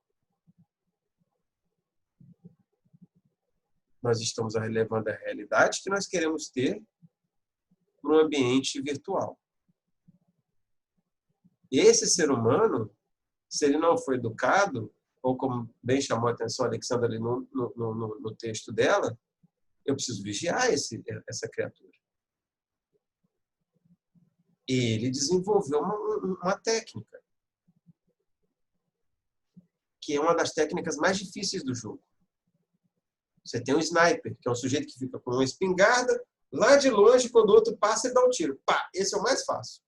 Nós estamos relevando a realidade que nós queremos ter para um ambiente virtual. Esse ser humano, se ele não for educado, ou como bem chamou a atenção a Alexandra ali no texto dela, eu preciso vigiar essa criatura. Ele desenvolveu uma técnica, que é uma das técnicas mais difíceis do jogo. Você tem um sniper, que é um sujeito que fica com uma espingarda, lá de longe, quando o outro passa, ele dá um tiro. Pá, esse é o mais fácil.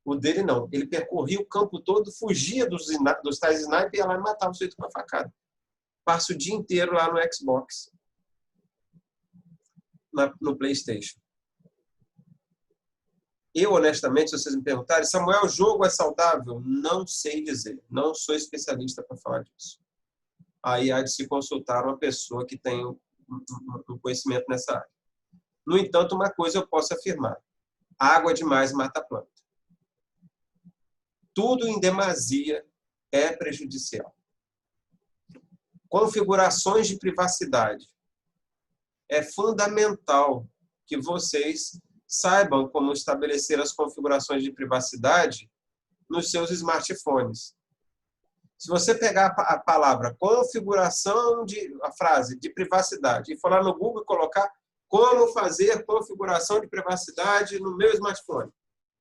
O dele não. Ele percorria o campo todo, fugia dos tais sniper e ia lá e matava o sujeito com a facada. Passa o dia inteiro lá no Xbox, no PlayStation. Eu, honestamente, se vocês me perguntarem, Samuel, o jogo é saudável? Não sei dizer. Não sou especialista para falar disso. Aí há de se consultar uma pessoa que tem um conhecimento nessa área. No entanto, uma coisa eu posso afirmar. Água demais mata a planta. tudo em demasia é prejudicial. Configurações de privacidade. É fundamental que vocês saibam como estabelecer as configurações de privacidade nos seus smartphones. Se você pegar a palavra configuração, a frase de privacidade, e for lá no Google e colocar como fazer configuração de privacidade no meu smartphone,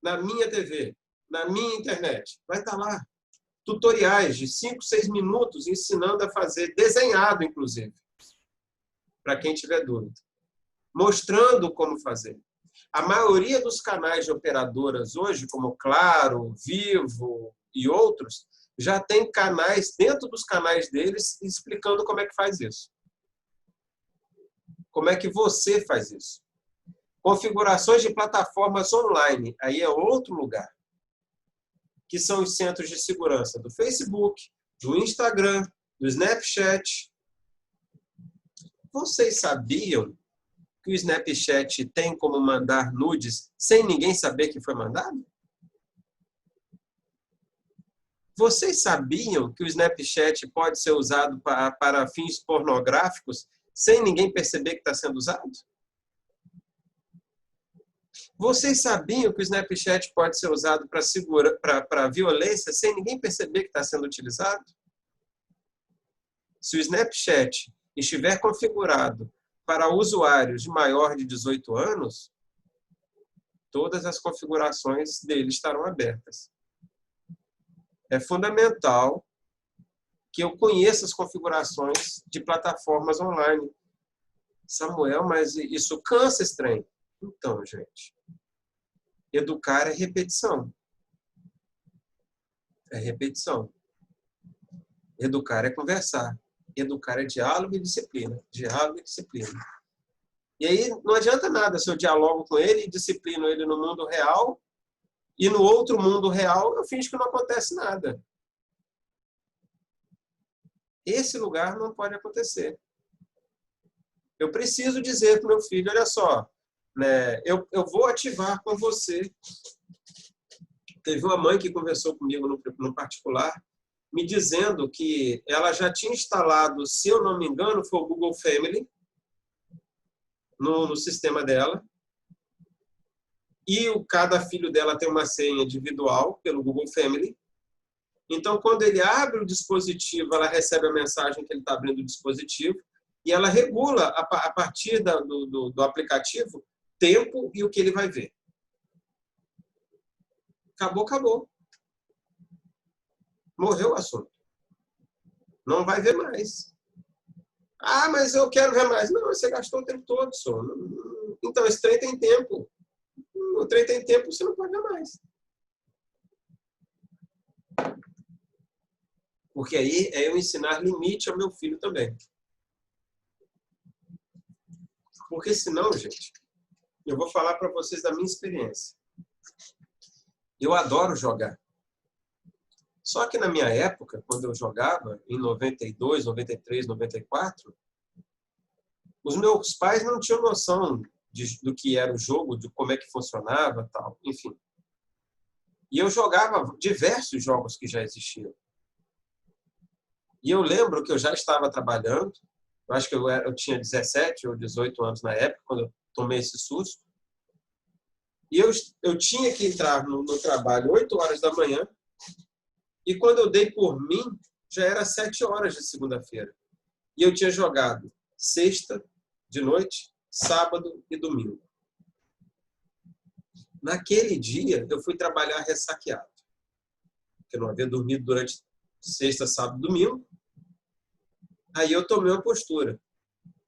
na minha TV, na minha internet, vai estar lá. Tutoriais de 5, 6 minutos ensinando a fazer, desenhado, inclusive, para quem tiver dúvida. Mostrando como fazer. A maioria dos canais de operadoras hoje, como Claro, Vivo e outros, já tem canais, dentro dos canais deles, explicando como é que faz isso. Como é que você faz isso. Configurações de plataformas online, aí é outro lugar. Que são os centros de segurança do Facebook, do Instagram, do Snapchat. Vocês sabiam que o Snapchat tem como mandar nudes sem ninguém saber que foi mandado? Vocês sabiam que o Snapchat pode ser usado para fins pornográficos sem ninguém perceber que está sendo usado? Vocês sabiam que o Snapchat pode ser usado para violência sem ninguém perceber que está sendo utilizado? Se o Snapchat estiver configurado para usuários de maior de 18 anos, todas as configurações dele estarão abertas. É fundamental que eu conheça as configurações de plataformas online. Samuel, mas isso cansa esse trem. Então, gente, educar é repetição. É repetição. Educar é conversar. Educar é diálogo e disciplina. Diálogo e disciplina. E aí não adianta nada se eu dialogo com ele e disciplino ele no mundo real e no outro mundo real eu finjo que não acontece nada. Esse lugar não pode acontecer. Eu preciso dizer para o meu filho, olha só, né, eu vou ativar com você. Teve uma mãe que conversou comigo no particular, me dizendo que ela já tinha instalado, se eu não me engano, foi o Google Family, no sistema dela. E cada filho dela tem uma senha individual pelo Google Family. Então, quando ele abre o dispositivo, ela recebe a mensagem que ele está abrindo o dispositivo e ela regula, a partir do aplicativo, tempo e o que ele vai ver. Acabou, acabou. Morreu o assunto. Não vai ver mais. Ah, mas eu quero ver mais. Não, você gastou o tempo todo, só. Então, esse trem tem tempo. O trem tem tempo, você não pode ver mais. Porque aí é eu ensinar limite ao meu filho também. Porque senão, gente, eu vou falar para vocês da minha experiência. Eu adoro jogar. Só que na minha época, quando eu jogava, em 92, 93, 94, os meus pais não tinham noção do que era o jogo, de como é que funcionava, tal, enfim. E eu jogava diversos jogos que já existiam. E eu lembro que eu já estava trabalhando, eu acho que eu tinha 17 ou 18 anos na época, quando eu tomei esse susto. E eu tinha que entrar no trabalho 8 horas da manhã, e quando eu dei por mim, já era 7 horas de segunda-feira. E eu tinha jogado sexta de noite, sábado e domingo. Naquele dia, eu fui trabalhar ressaqueado. Porque eu não havia dormido durante sexta, sábado e domingo. Aí eu tomei uma postura.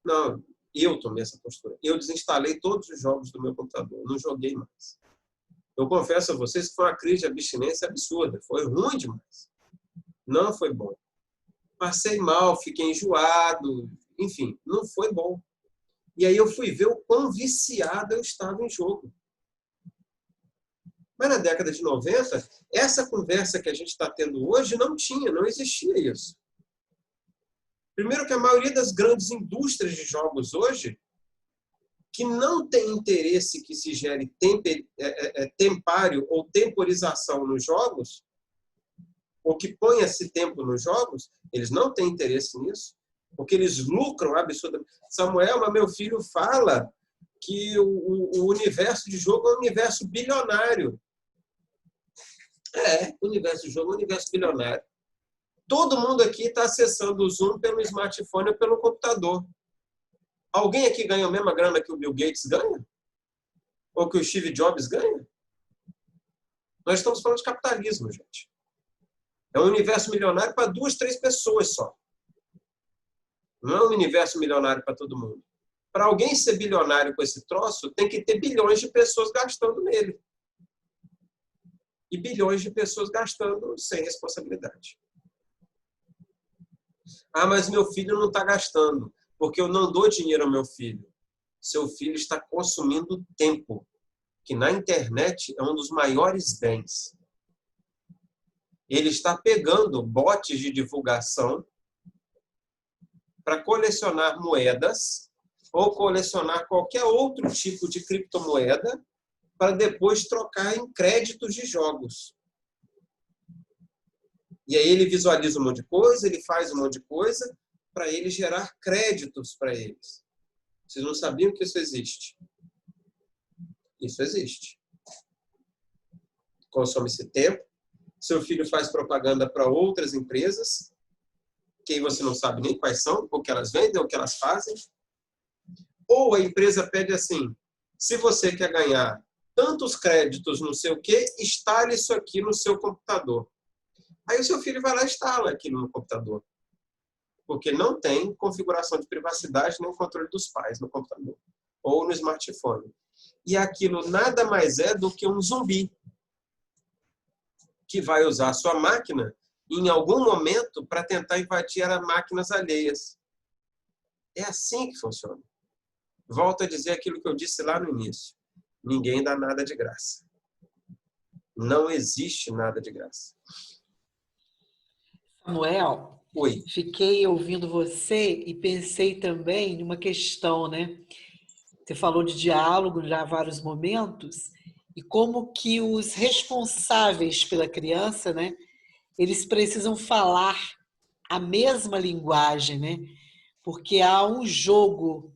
Não, eu tomei essa postura. Eu desinstalei todos os jogos do meu computador. Não joguei mais. Eu confesso a vocês que foi uma crise de abstinência absurda. Foi ruim demais. Não foi bom. Passei mal, fiquei enjoado. Enfim, não foi bom. E aí eu fui ver o quão viciado eu estava em jogo. Mas na década de 90, essa conversa que a gente está tendo hoje não existia isso. Primeiro que a maioria das grandes indústrias de jogos hoje, que não tem interesse que se gere tempário ou temporização nos jogos, ou que põe esse tempo nos jogos, eles não têm interesse nisso, porque eles lucram absurdamente. Samuel, meu filho, fala que o universo de jogo é um universo bilionário. O universo de jogo é um universo bilionário. Todo mundo aqui está acessando o Zoom pelo smartphone ou pelo computador. Alguém aqui ganha a mesma grana que o Bill Gates ganha? Ou que o Steve Jobs ganha? Nós estamos falando de capitalismo, gente. É um universo milionário para 2, 3 pessoas só. Não é um universo milionário para todo mundo. Para alguém ser bilionário com esse troço, tem que ter bilhões de pessoas gastando nele. E bilhões de pessoas gastando sem responsabilidade. Ah, mas meu filho não está gastando, porque eu não dou dinheiro ao meu filho. Seu filho está consumindo tempo, que na internet é um dos maiores bens. Ele está pegando bots de divulgação para colecionar moedas ou colecionar qualquer outro tipo de criptomoeda para depois trocar em créditos de jogos. E aí ele visualiza um monte de coisa, ele faz um monte de coisa para ele gerar créditos para eles. Vocês não sabiam que isso existe? Isso existe. Consome-se tempo. Seu filho faz propaganda para outras empresas, que aí você não sabe nem quais são, ou que elas vendem, ou que elas fazem. Ou a empresa pede assim, se você quer ganhar tantos créditos no sei o quê, instale isso aqui no seu computador. Aí o seu filho vai lá e instala aquilo no computador. Porque não tem configuração de privacidade nem o controle dos pais no computador. Ou no smartphone. E aquilo nada mais é do que um zumbi que vai usar a sua máquina em algum momento para tentar invadir as máquinas alheias. É assim que funciona. Volto a dizer aquilo que eu disse lá no início. Ninguém dá nada de graça. Não existe nada de graça. Samuel, oi. Fiquei ouvindo você e pensei também numa questão, né? Você falou de diálogo já há vários momentos e como que os responsáveis pela criança, né? Eles precisam falar a mesma linguagem, né? Porque há um jogo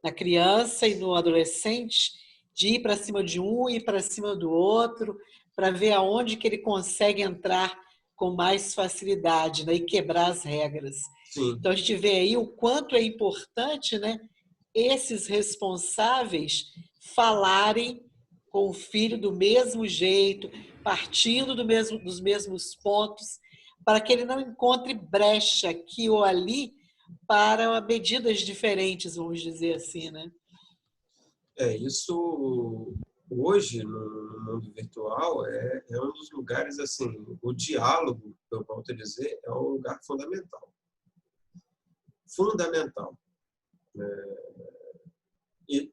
na criança e no adolescente de ir para cima de um e ir para cima do outro para ver aonde que ele consegue entrar com mais facilidade, né? E quebrar as regras. Sim. Então, a gente vê aí o quanto é importante, né? Esses responsáveis falarem com o filho do mesmo jeito, partindo dos mesmos pontos, para que ele não encontre brecha aqui ou ali para medidas diferentes, vamos dizer assim, né? Isso hoje no mundo virtual é um dos lugares, assim, o diálogo, eu volto a dizer, é um lugar fundamental. Fundamental. E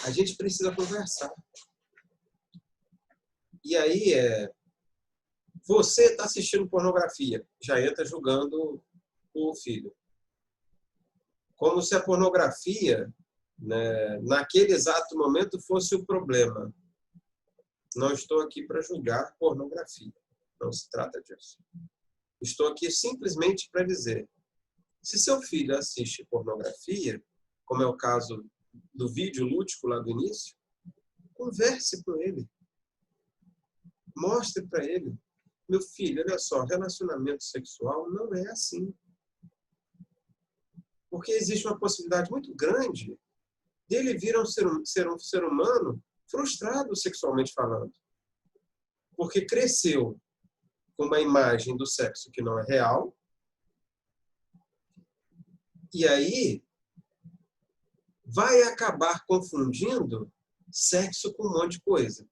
a gente precisa conversar. E aí, você está assistindo pornografia, já entra julgando o filho. Como se a pornografia, né, naquele exato momento, fosse o problema. Não estou aqui para julgar pornografia. Não se trata disso. Estou aqui simplesmente para dizer, se seu filho assiste pornografia, como é o caso do vídeo lúdico lá do início, converse com ele. Mostre para ele. Meu filho, olha só, relacionamento sexual não é assim. Porque existe uma possibilidade muito grande dele vir a ser um ser humano frustrado sexualmente falando. Porque cresceu com uma imagem do sexo que não é real. E aí vai acabar confundindo sexo com um monte de coisa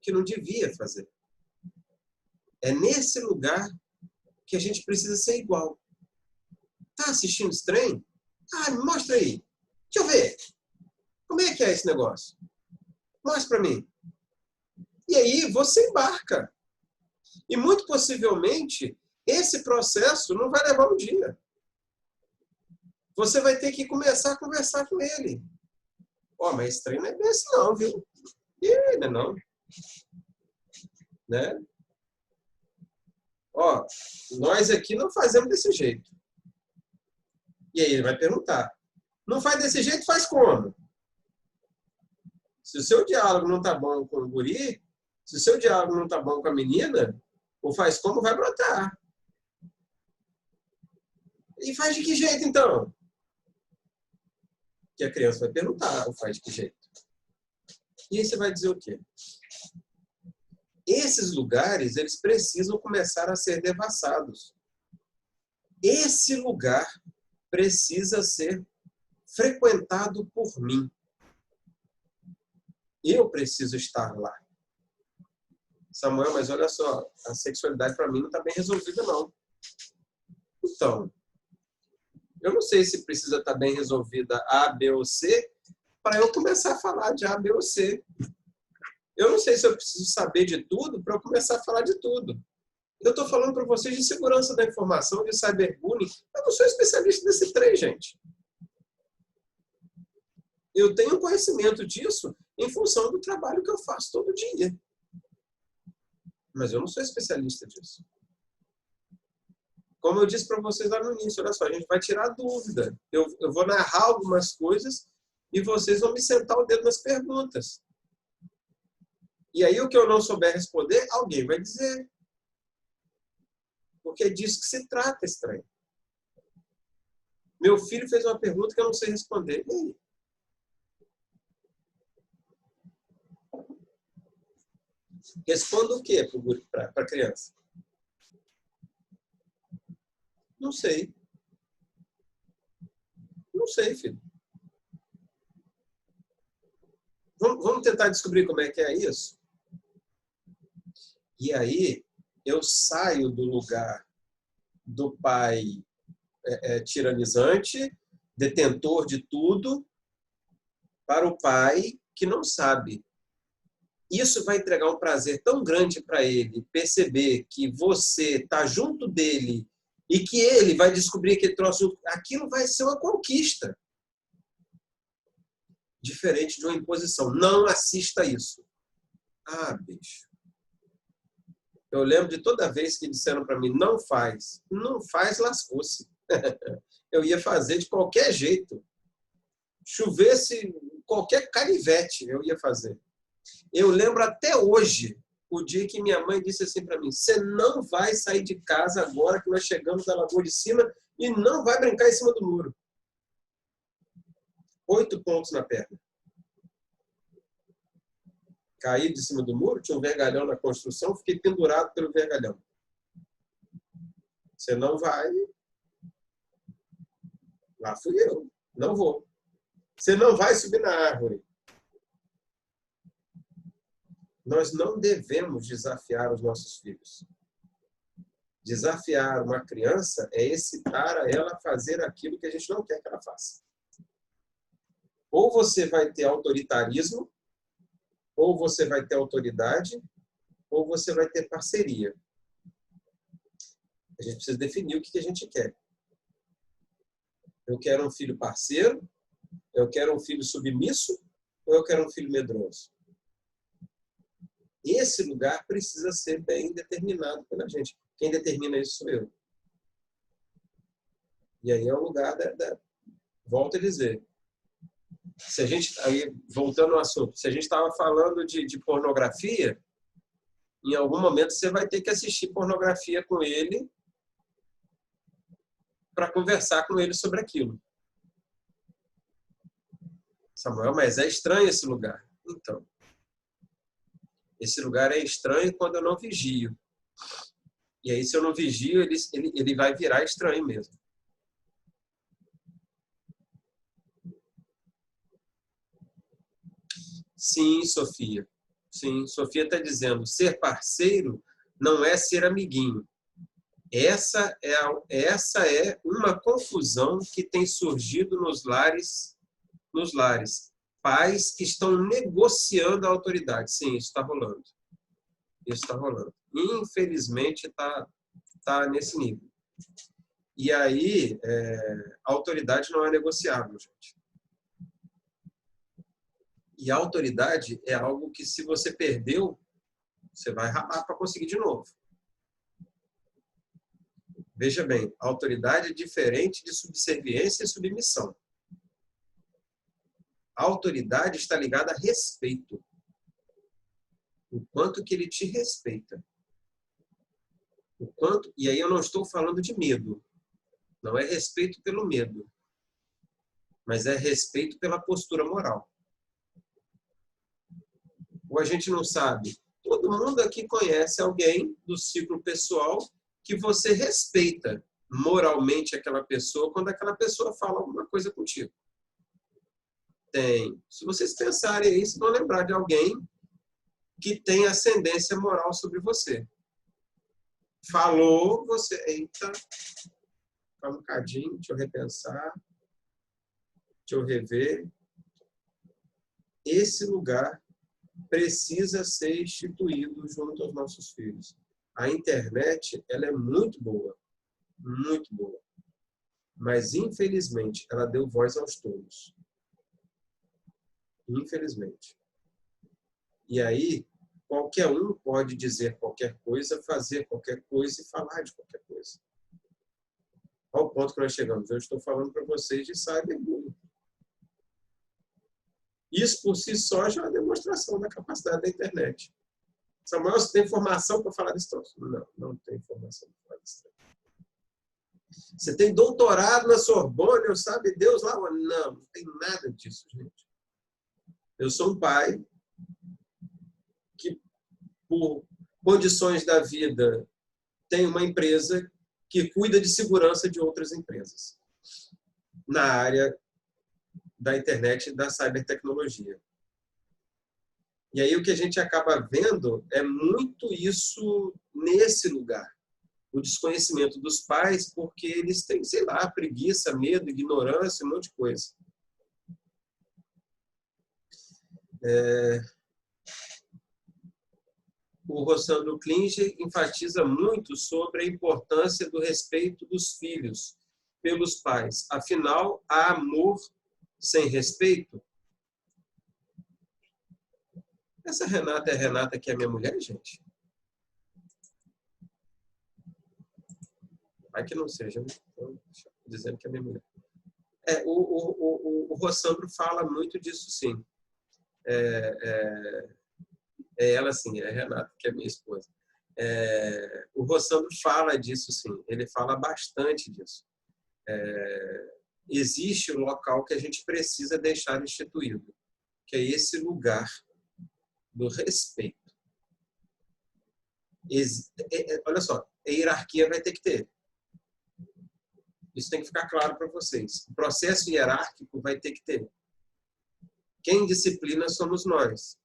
que não devia fazer. É nesse lugar que a gente precisa ser igual. Tá assistindo esse trem? Ah, me mostra aí. Deixa eu ver. Como é que é esse negócio? Mostra para mim. E aí você embarca. E muito possivelmente esse processo não vai levar um dia. Você vai ter que começar a conversar com ele. Mas esse trem não é bem assim não, viu? Não. Né? ó, nós aqui não fazemos desse jeito. E aí ele vai perguntar, não faz desse jeito, faz como? Se o seu diálogo não tá bom com o guri, se o seu diálogo não tá bom com a menina, o faz como vai brotar. E faz de que jeito, então? Que a criança vai perguntar, o faz de que jeito? E aí você vai dizer o quê? Esses lugares, eles precisam começar a ser devassados. Esse lugar precisa ser frequentado por mim. Eu preciso estar lá. Samuel, mas olha só, a sexualidade para mim não está bem resolvida, não. Então, eu não sei se precisa estar bem resolvida A, B ou C para eu começar a falar de A, B ou C. Eu não sei se eu preciso saber de tudo para eu começar a falar de tudo. Eu estou falando para vocês de segurança da informação, de cyberbullying. Eu não sou especialista nesse trem, gente. Eu tenho conhecimento disso em função do trabalho que eu faço todo dia. Mas eu não sou especialista disso. Como eu disse para vocês lá no início, olha só, a gente vai tirar dúvida. Eu vou narrar algumas coisas e vocês vão me sentar o dedo nas perguntas. E aí o que eu não souber responder, alguém vai dizer. Porque é disso que se trata, estranho. Meu filho fez uma pergunta que eu não sei responder. E aí? Responda o quê para a criança? Não sei. Não sei, filho. Vamos tentar descobrir como é que é isso? E aí, eu saio do lugar do pai tiranizante, detentor de tudo, para o pai que não sabe. Isso vai entregar um prazer tão grande para ele perceber que você está junto dele e que ele vai descobrir que aquilo vai ser uma conquista. Diferente de uma imposição. Não assista isso. Ah, bicho. Eu lembro de toda vez que disseram para mim, não faz. Não faz, lascou-se. Eu ia fazer de qualquer jeito. Chovesse qualquer canivete, eu ia fazer. Eu lembro até hoje, o dia que minha mãe disse assim para mim, você não vai sair de casa agora que nós chegamos da Lagoa de Cima e não vai brincar em cima do muro. 8 pontos na perna. Caí de cima do muro, tinha um vergalhão na construção, fiquei pendurado pelo vergalhão. Você não vai... Lá fui eu. Não vou. Você não vai subir na árvore. Nós não devemos desafiar os nossos filhos. Desafiar uma criança é excitar a ela a fazer aquilo que a gente não quer que ela faça. Ou você vai ter autoritarismo, ou você vai ter autoridade, ou você vai ter parceria. A gente precisa definir o que a gente quer. Eu quero um filho parceiro, eu quero um filho submisso, ou eu quero um filho medroso? Esse lugar precisa ser bem determinado pela gente. Quem determina isso sou eu. E aí é o lugar volto a dizer. Se a gente, aí, voltando ao assunto, se a gente estava falando de pornografia, em algum momento você vai ter que assistir pornografia com ele para conversar com ele sobre aquilo. Samuel, mas é estranho esse lugar. Então, esse lugar é estranho quando eu não vigio. E aí, se eu não vigio, ele vai virar estranho mesmo. Sim, Sofia. Sim, Sofia está dizendo, ser parceiro não é ser amiguinho. Essa é uma confusão que tem surgido nos lares. Pais que estão negociando a autoridade. Sim, isso está rolando. Isso está rolando. Infelizmente, está nesse nível. E aí, a autoridade não é negociável, gente. E a autoridade é algo que, se você perdeu, você vai ralar para conseguir de novo. Veja bem, autoridade é diferente de subserviência e submissão. A autoridade está ligada a respeito. O quanto que ele te respeita. O quanto, e aí eu não estou falando de medo. Não é respeito pelo medo. Mas é respeito pela postura moral. Ou a gente não sabe. Todo mundo aqui conhece alguém do ciclo pessoal que você respeita moralmente aquela pessoa quando aquela pessoa fala alguma coisa contigo. Tem. Se vocês pensarem aí, vocês vão lembrar de alguém que tem ascendência moral sobre você. Falou, você... Eita, calma um bocadinho, deixa eu repensar. Deixa eu rever. Esse lugar precisa ser instituído junto aos nossos filhos. A internet, ela é muito boa. Muito boa. Mas, infelizmente, ela deu voz aos tolos. Infelizmente. E aí, qualquer um pode dizer qualquer coisa, fazer qualquer coisa e falar de qualquer coisa. Ao ponto que nós chegamos. Eu estou falando para vocês de cyberbullying. Isso, por si só, já é uma demonstração da capacidade da internet. Samuel, você tem informação para falar desse troço? Não, não tem informação para falar desse troço. Você tem doutorado na Sorbonne, sabe Deus lá? Não, não tem nada disso, gente. Eu sou um pai que, por condições da vida, tem uma empresa que cuida de segurança de outras empresas na área da internet e da cibertecnologia. E aí o que a gente acaba vendo é muito isso nesse lugar. O desconhecimento dos pais, porque eles têm, sei lá, preguiça, medo, ignorância, um monte de coisa. O Rossandro Klinger enfatiza muito sobre a importância do respeito dos filhos pelos pais. Afinal, há amor sem respeito? Essa Renata é a Renata que é minha mulher, gente? Vai que não seja, né? Então, dizendo que é minha mulher. O Rossandro fala muito disso, sim. É ela, sim, é a Renata, que é minha esposa. O Rossandro fala disso, sim. Ele fala bastante disso. Existe um local que a gente precisa deixar instituído, que é esse lugar do respeito. Olha só, a hierarquia vai ter que ter. Isso tem que ficar claro para vocês. O processo hierárquico vai ter que ter. Quem disciplina somos nós.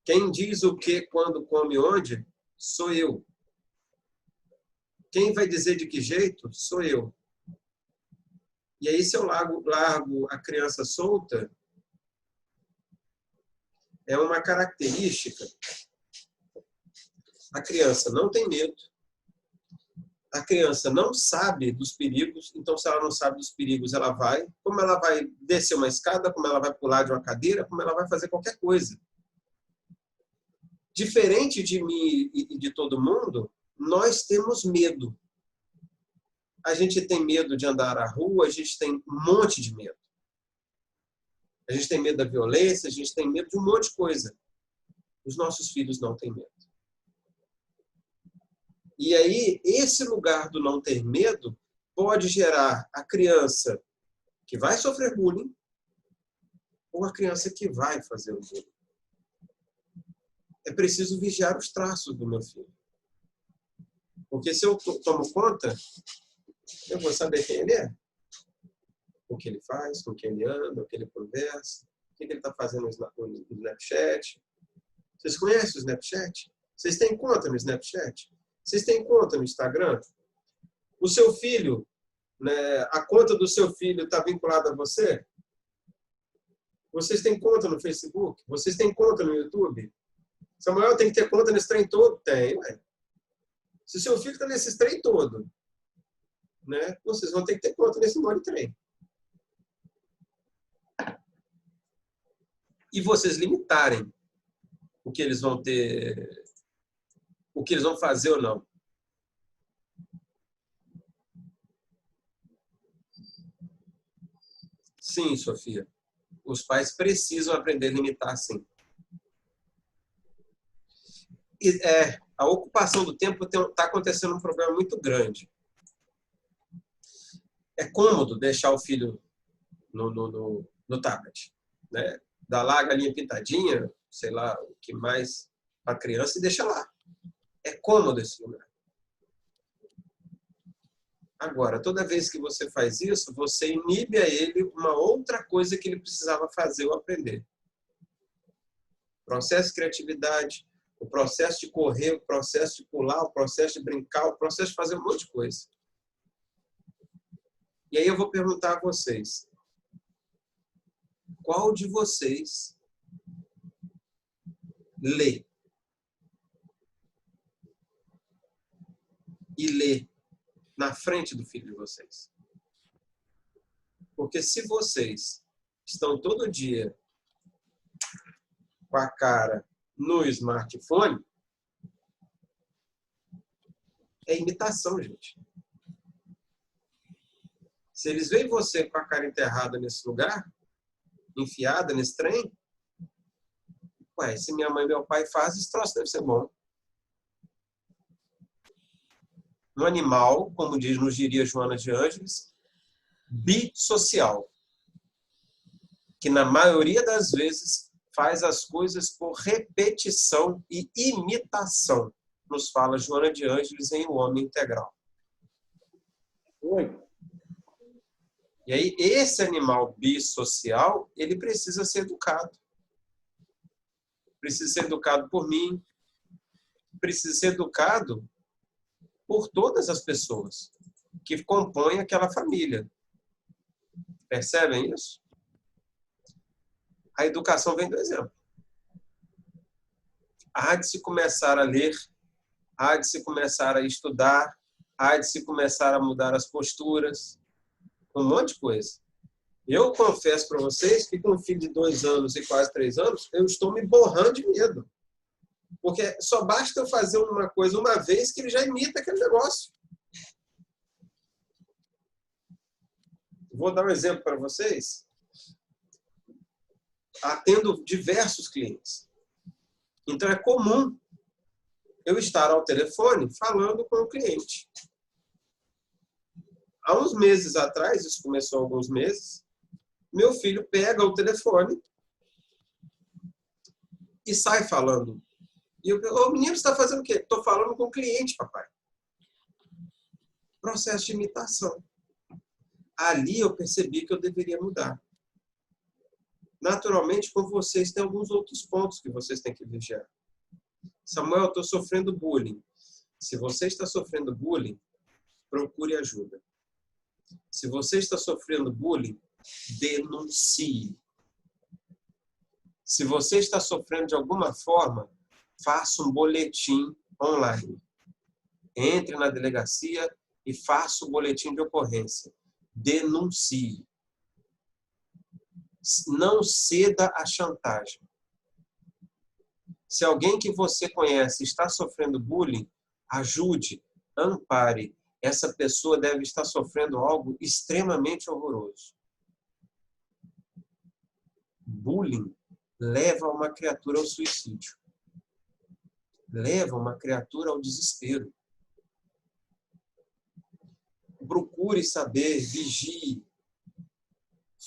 Quem diz o que, quando, como e onde, sou eu. Quem vai dizer de que jeito, sou eu. E aí, se eu largo a criança solta, é uma característica. A criança não tem medo. A criança não sabe dos perigos, então se ela não sabe dos perigos, ela vai. Como ela vai descer uma escada, como ela vai pular de uma cadeira, como ela vai fazer qualquer coisa. Diferente de mim e de todo mundo, nós temos medo. A gente tem medo de andar à rua, a gente tem um monte de medo. A gente tem medo da violência, a gente tem medo de um monte de coisa. Os nossos filhos não têm medo. E aí, esse lugar do não ter medo pode gerar a criança que vai sofrer bullying ou a criança que vai fazer o bullying. É preciso vigiar os traços do meu filho. Porque se eu tomo conta, eu vou saber quem ele é. O que ele faz, com quem ele anda, o que ele conversa, o que ele está fazendo no Snapchat. Vocês conhecem o Snapchat? Vocês têm conta no Snapchat? Vocês têm conta no Instagram? O seu filho, né, a conta do seu filho está vinculada a você? Vocês têm conta no Facebook? Vocês têm conta no YouTube? Samuel tem que ter conta nesse trem todo? Tem, ué. Se o seu filho está nesses trem todo, né, vocês vão ter que ter conta nesse monte de trem. E vocês limitarem o que eles vão ter, o que eles vão fazer ou não. Sim, Sofia. Os pais precisam aprender a limitar, sim. E, a ocupação do tempo está acontecendo um problema muito grande. É cômodo deixar o filho no tablet, né? Dá lá a galinha pintadinha, sei lá, o que mais para a criança e deixa lá. É cômodo esse lugar. Agora, toda vez que você faz isso, você inibe a ele uma outra coisa que ele precisava fazer ou aprender. O processo de criatividade, o processo de correr, o processo de pular, o processo de brincar, o processo de fazer um monte de coisa. E aí eu vou perguntar a vocês, qual de vocês lê? E lê na frente do filho de vocês? Porque se vocês estão todo dia com a cara no smartphone, é imitação, gente. Se eles veem você com a cara enterrada nesse lugar, enfiada nesse trem, ué, se minha mãe e meu pai fazem, esse troço deve ser bom. Um animal, como nos diria Joana de Ângeles, bissocial, que na maioria das vezes faz as coisas por repetição e imitação, nos fala Joana de Ângeles em O Homem Integral. Oi. E aí, esse animal bissocial, ele precisa ser educado. Precisa ser educado por mim, precisa ser educado por todas as pessoas que compõem aquela família. Percebem isso? A educação vem do exemplo. Há de se começar a ler, há de se começar a estudar, há de se começar a mudar as posturas, um monte de coisa. Eu confesso para vocês que com um filho de 2 anos e quase 3 anos, eu estou me borrando de medo. Porque só basta eu fazer uma coisa uma vez que ele já imita aquele negócio. Vou dar um exemplo para vocês. Atendo diversos clientes. Então é comum eu estar ao telefone falando com o cliente. Há uns meses atrás, isso começou há alguns meses, meu filho pega o telefone e sai falando. E eu pergunto, o menino está fazendo o quê? Estou falando com o cliente, papai. Processo de imitação. Ali eu percebi que eu deveria mudar. Naturalmente, com vocês tem alguns outros pontos que vocês têm que vigiar. Samuel, eu estou sofrendo bullying. Se você está sofrendo bullying, procure ajuda. Se você está sofrendo bullying, denuncie. Se você está sofrendo de alguma forma, faça um boletim online. Entre na delegacia e faça o boletim de ocorrência. Denuncie. Não ceda à chantagem. Se alguém que você conhece está sofrendo bullying, ajude, ampare. Essa pessoa deve estar sofrendo algo extremamente horroroso. Bullying leva uma criatura ao suicídio. Leva uma criatura ao desespero. Procure saber, vigie.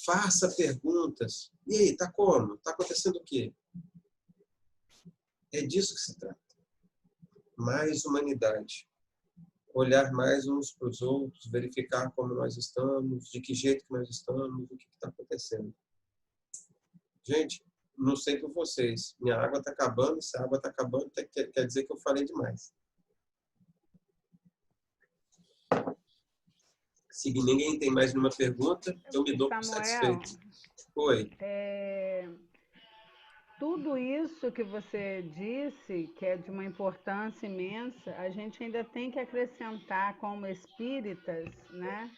Faça perguntas. E aí, tá como? Tá acontecendo o quê? É disso que se trata. Mais humanidade. Olhar mais uns para os outros, verificar como nós estamos, de que jeito que nós estamos, o que está acontecendo. Gente, não sei com vocês. Minha água está acabando, se a água está acabando, quer dizer que eu falei demais. Se ninguém tem mais nenhuma pergunta, eu me dou por satisfeito. Oi. Tudo isso que você disse, que é de uma importância imensa, a gente ainda tem que acrescentar como espíritas, né?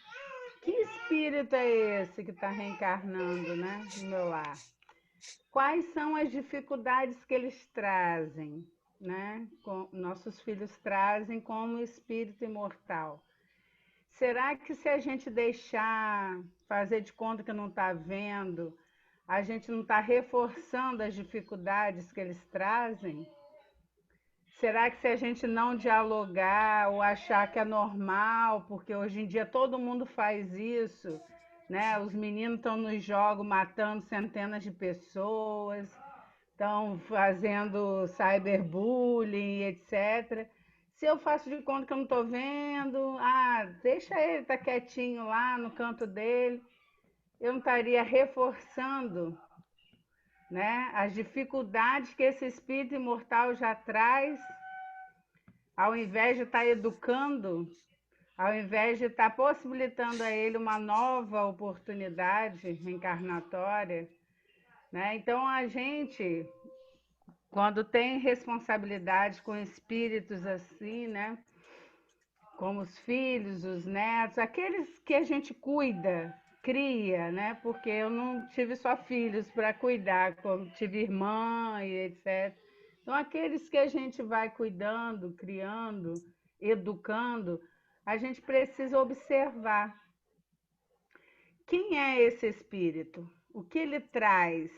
Que espírito é esse que está reencarnando, né, no meu lar? Quais são as dificuldades que eles trazem, né? Nossos filhos trazem como espírito imortal. Será que se a gente deixar fazer de conta que não está vendo, a gente não está reforçando as dificuldades que eles trazem? Será que se a gente não dialogar ou achar que é normal, porque hoje em dia todo mundo faz isso, né? Os meninos estão nos jogos matando centenas de pessoas, estão fazendo cyberbullying, etc. Se eu faço de conta que eu não estou vendo, deixa ele estar quietinho lá no canto dele, eu não estaria reforçando, né, as dificuldades que esse espírito imortal já traz, ao invés de estar educando, ao invés de estar possibilitando a ele uma nova oportunidade reencarnatória, né? Então, a gente, quando tem responsabilidade com espíritos assim, né, como os filhos, os netos, aqueles que a gente cuida, cria, né? Porque eu não tive só filhos para cuidar, como tive irmã e etc. Então, aqueles que a gente vai cuidando, criando, educando, a gente precisa observar quem é esse espírito, o que ele traz.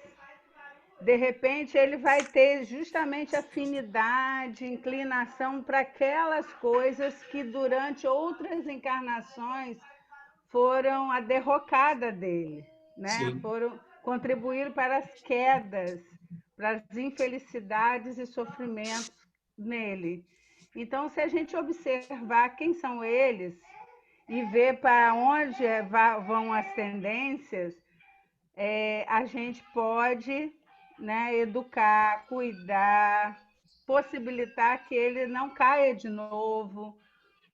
De repente, ele vai ter justamente afinidade, inclinação para aquelas coisas que durante outras encarnações foram a derrocada dele, né? Contribuíram para as quedas, para as infelicidades e sofrimentos nele. Então, se a gente observar quem são eles e ver para onde vão as tendências, a gente pode, né, educar, cuidar, possibilitar que ele não caia de novo,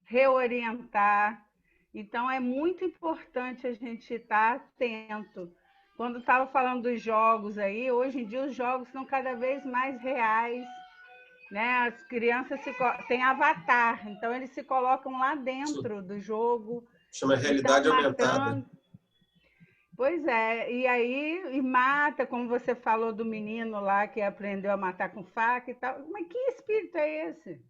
reorientar. Então, é muito importante a gente estar atento. Quando estava falando dos jogos aí, hoje em dia os jogos são cada vez mais reais, né? As crianças têm avatar, então eles se colocam lá dentro do jogo. Chama realidade aumentada. Pois é, e aí mata, como você falou do menino lá que aprendeu a matar com faca e tal. Mas que espírito é esse?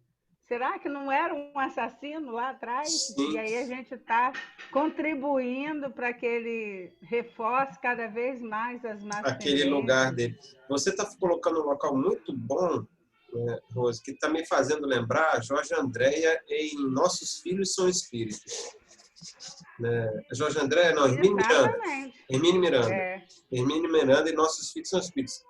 Será que não era um assassino lá atrás? Sim. E aí a gente está contribuindo para que ele reforce cada vez mais as más aquele tendências. Lugar dele. Você está colocando um local muito bom, né, Rose, que está me fazendo lembrar Jorge Andréia em Nossos Filhos São Espíritos. Jorge Andréia, não, Hermínio Miranda. Hermínio Miranda e Nossos Filhos São Espíritos.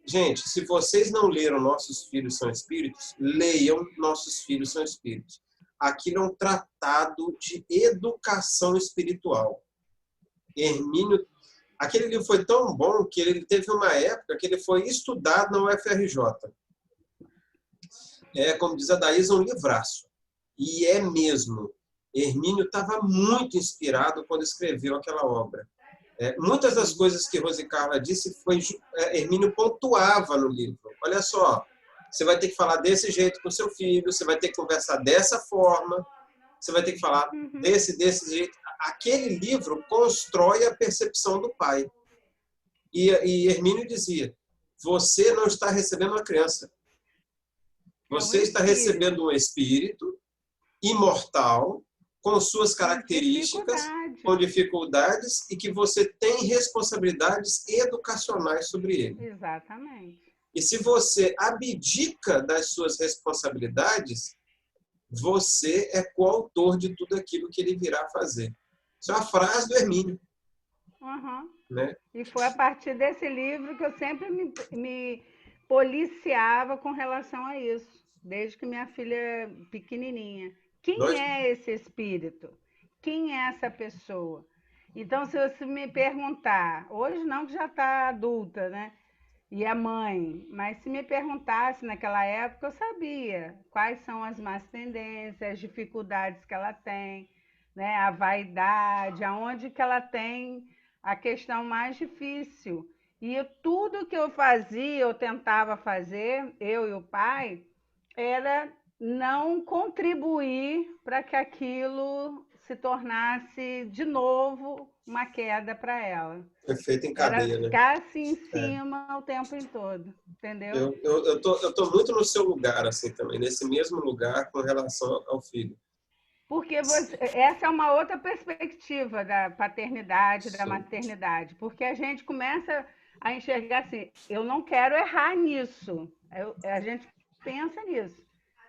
Gente, se vocês não leram Nossos Filhos São Espíritos, leiam Nossos Filhos São Espíritos. Aquilo é um tratado de educação espiritual. Hermínio, aquele livro foi tão bom que ele teve uma época que ele foi estudado na UFRJ. Como diz a Daísa, um livraço. E é mesmo. Hermínio estava muito inspirado quando escreveu aquela obra. Muitas das coisas que Rose Carla disse, Hermínio pontuava no livro. Olha só, você vai ter que falar desse jeito com seu filho, você vai ter que conversar dessa forma, você vai ter que falar desse jeito. Aquele livro constrói a percepção do pai. E Hermínio dizia, você não está recebendo uma criança. Você está recebendo um espírito imortal, com suas características, com dificuldades, e que você tem responsabilidades educacionais sobre ele. Exatamente. E se você abdica das suas responsabilidades, você é coautor de tudo aquilo que ele virá fazer. Isso é uma frase do Hermínio. Né? E foi a partir desse livro que eu sempre me policiava com relação a isso, desde que minha filha é pequenininha. Quem é esse espírito? Quem é essa pessoa? Então, se você me perguntar, hoje não, que já está adulta, né? E é mãe, mas se me perguntasse naquela época, eu sabia quais são as más tendências, as dificuldades que ela tem, né? A vaidade, aonde que ela tem a questão mais difícil. E tudo que eu fazia, eu tentava fazer, eu e o pai, era não contribuir para que aquilo se tornasse de novo uma queda para ela. Efeito em cadeia, era ficar assim em cima o tempo todo, entendeu? Eu tô muito no seu lugar assim também, nesse mesmo lugar com relação ao filho. Porque essa é uma outra perspectiva da paternidade, da maternidade, porque a gente começa a enxergar assim, eu não quero errar nisso. A gente pensa nisso.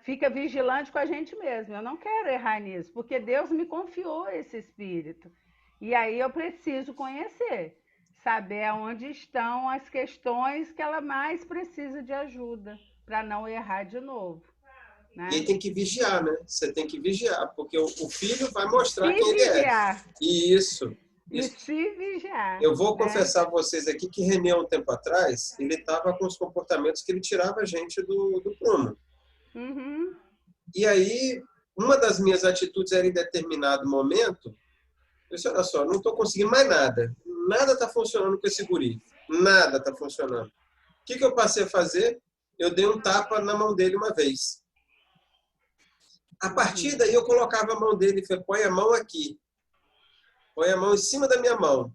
Fica vigilante com a gente mesmo. Eu não quero errar nisso, porque Deus me confiou esse espírito. E aí eu preciso conhecer, saber onde estão as questões que ela mais precisa de ajuda, para não errar de novo. Né? E tem que vigiar, né? Você tem que vigiar, porque o filho vai mostrar quem ele é. Isso. E se vigiar. Eu vou confessar a vocês aqui que René, um tempo atrás, ele estava com os comportamentos que ele tirava a gente do prumo. Uhum. E aí, uma das minhas atitudes era, em determinado momento, eu disse, olha só, não estou conseguindo mais nada. Nada está funcionando com esse guri. Nada está funcionando. O que eu passei a fazer? Eu dei um tapa na mão dele uma vez. A partir daí, eu colocava a mão dele e falei, põe a mão aqui. Põe a mão em cima da minha mão.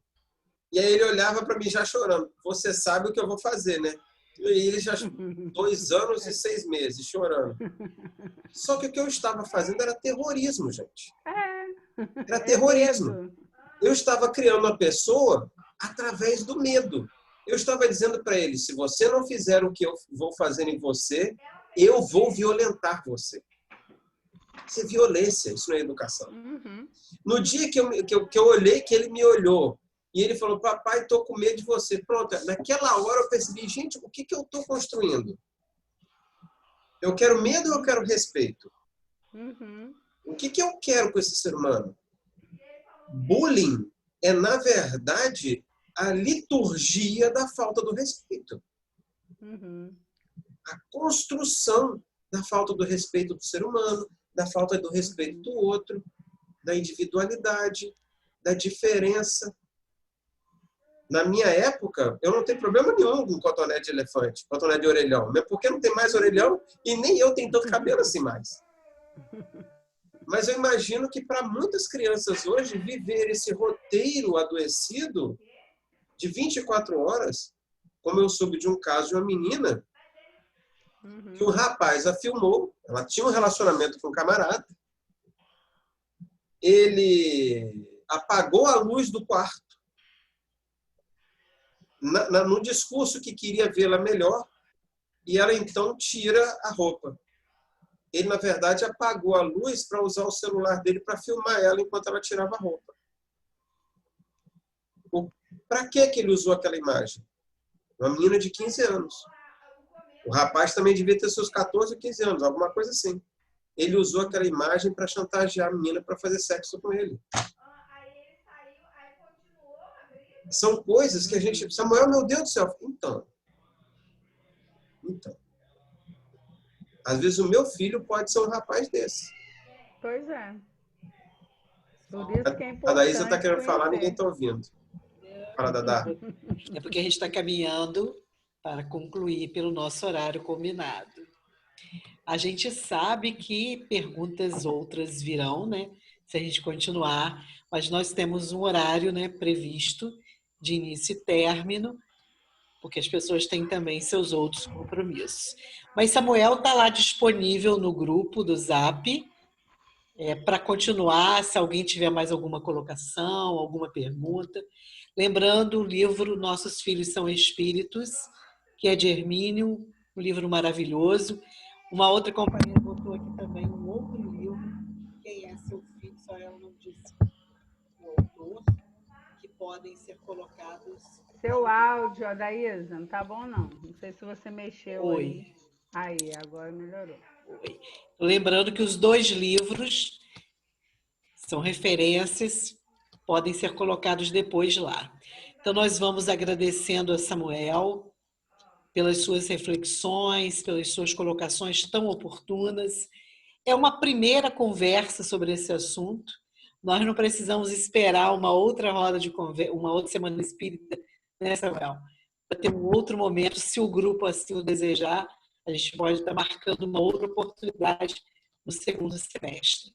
E aí ele olhava para mim já chorando. Você sabe o que eu vou fazer, né? E ele já 2 anos e 6 meses chorando. Só que o que eu estava fazendo era terrorismo, gente. Era terrorismo. Eu estava criando uma pessoa através do medo. Eu estava dizendo para ele, se você não fizer o que eu vou fazer em você, eu vou violentar você. Isso é violência, isso não é educação. No dia que eu olhei, que ele me olhou, e ele falou, papai, estou com medo de você. Pronto, naquela hora eu percebi, gente, o que eu estou construindo? Eu quero medo ou eu quero respeito? O que eu quero com esse ser humano? Bullying é, na verdade, a liturgia da falta do respeito. A construção da falta do respeito do ser humano, da falta do respeito do outro, da individualidade, da diferença. Na minha época, eu não tenho problema nenhum com cotonete de elefante, cotonete de orelhão, mesmo porque não tem mais orelhão e nem eu tenho tanto cabelo assim mais. Mas eu imagino que para muitas crianças hoje, viver esse roteiro adoecido de 24 horas, como eu soube de um caso de uma menina, que o rapaz a filmou, ela tinha um relacionamento com um camarada, ele apagou a luz do quarto, no discurso que queria vê-la melhor, e ela então tira a roupa. Ele, na verdade, apagou a luz para usar o celular dele para filmar ela enquanto ela tirava a roupa. Para que ele usou aquela imagem? Uma menina de 15 anos. O rapaz também devia ter seus 14 ou 15 anos, alguma coisa assim. Ele usou aquela imagem para chantagear a menina para fazer sexo com ele. São coisas que a gente... Samuel, meu Deus do céu. Então. Às vezes o meu filho pode ser um rapaz desse. Pois é. Por isso que é importante. A Daísa está querendo falar, ninguém está ouvindo. Fala, Dadá. É porque a gente está caminhando para concluir pelo nosso horário combinado. A gente sabe que perguntas outras virão, né? Se a gente continuar, mas nós temos um horário, né, previsto de início e término, porque as pessoas têm também seus outros compromissos. Mas Samuel está lá disponível no grupo do Zap para continuar, se alguém tiver mais alguma colocação, alguma pergunta. Lembrando o livro Nossos Filhos São Espíritos, que é de Hermínio, um livro maravilhoso. Uma outra companheira botou aqui também um outro livro, Quem é Seu Filho? Só ela não disse o autor, que podem ser colocados... Seu áudio, Adaísa, não tá bom não. Não sei se você mexeu. Oi. Aí, agora melhorou. Oi. Lembrando que os 2 livros são referências, podem ser colocados depois lá. Então, nós vamos agradecendo a Samuel pelas suas reflexões, pelas suas colocações tão oportunas. É uma primeira conversa sobre esse assunto. Nós não precisamos esperar uma outra roda de conversa, uma outra semana espírita, né, Samuel? Para ter um outro momento, se o grupo assim o desejar, a gente pode estar marcando uma outra oportunidade no segundo semestre.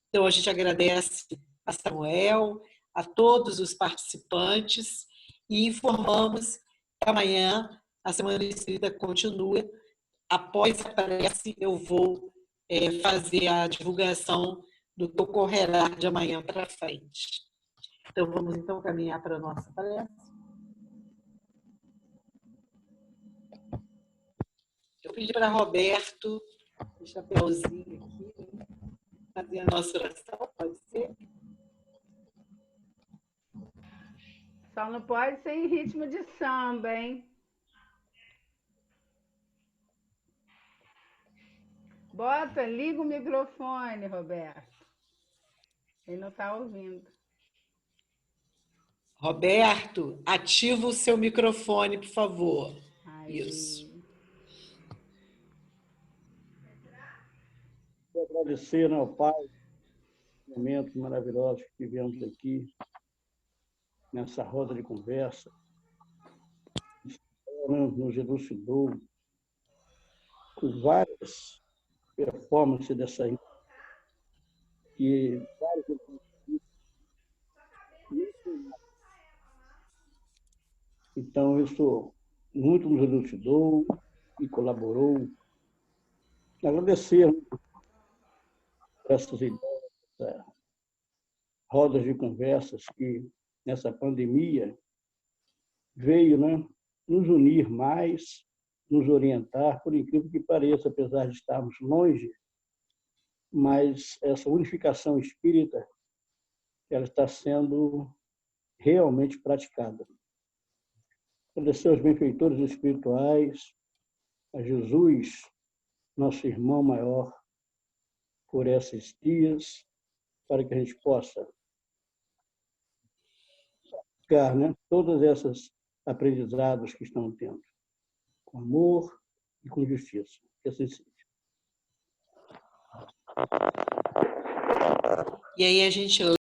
Então, a gente agradece a Samuel, a todos os participantes e informamos que amanhã a Semana Espírita continua. Após a prece, eu vou fazer a divulgação do que ocorrerá de amanhã para frente. Então, vamos então caminhar para a nossa palestra. Eu pedi para Roberto, o chapéuzinho aqui, né? Fazer a nossa oração, pode ser? Só não pode ser em ritmo de samba, hein? Liga o microfone, Roberto. Ele não está ouvindo. Roberto, ativa o seu microfone, por favor. Aí. Isso. Quero agradecer ao Pai, momentos maravilhosos que tivemos aqui, nessa roda de conversa, nos elucidou com várias performances dessa e vários. Então, isso muito nos elucidou e colaborou. Agradecer por essas ideias, rodas de conversas que, nessa pandemia, veio, né, nos unir mais, nos orientar, por incrível que pareça, apesar de estarmos longe, mas essa unificação espírita, ela está sendo realmente praticada. Agradecer aos benfeitores espirituais, a Jesus, nosso irmão maior, por esses dias, para que a gente possa buscar, né, todas essas aprendizados que estão tendo, com amor e com justiça. Que assim seja. E aí a gente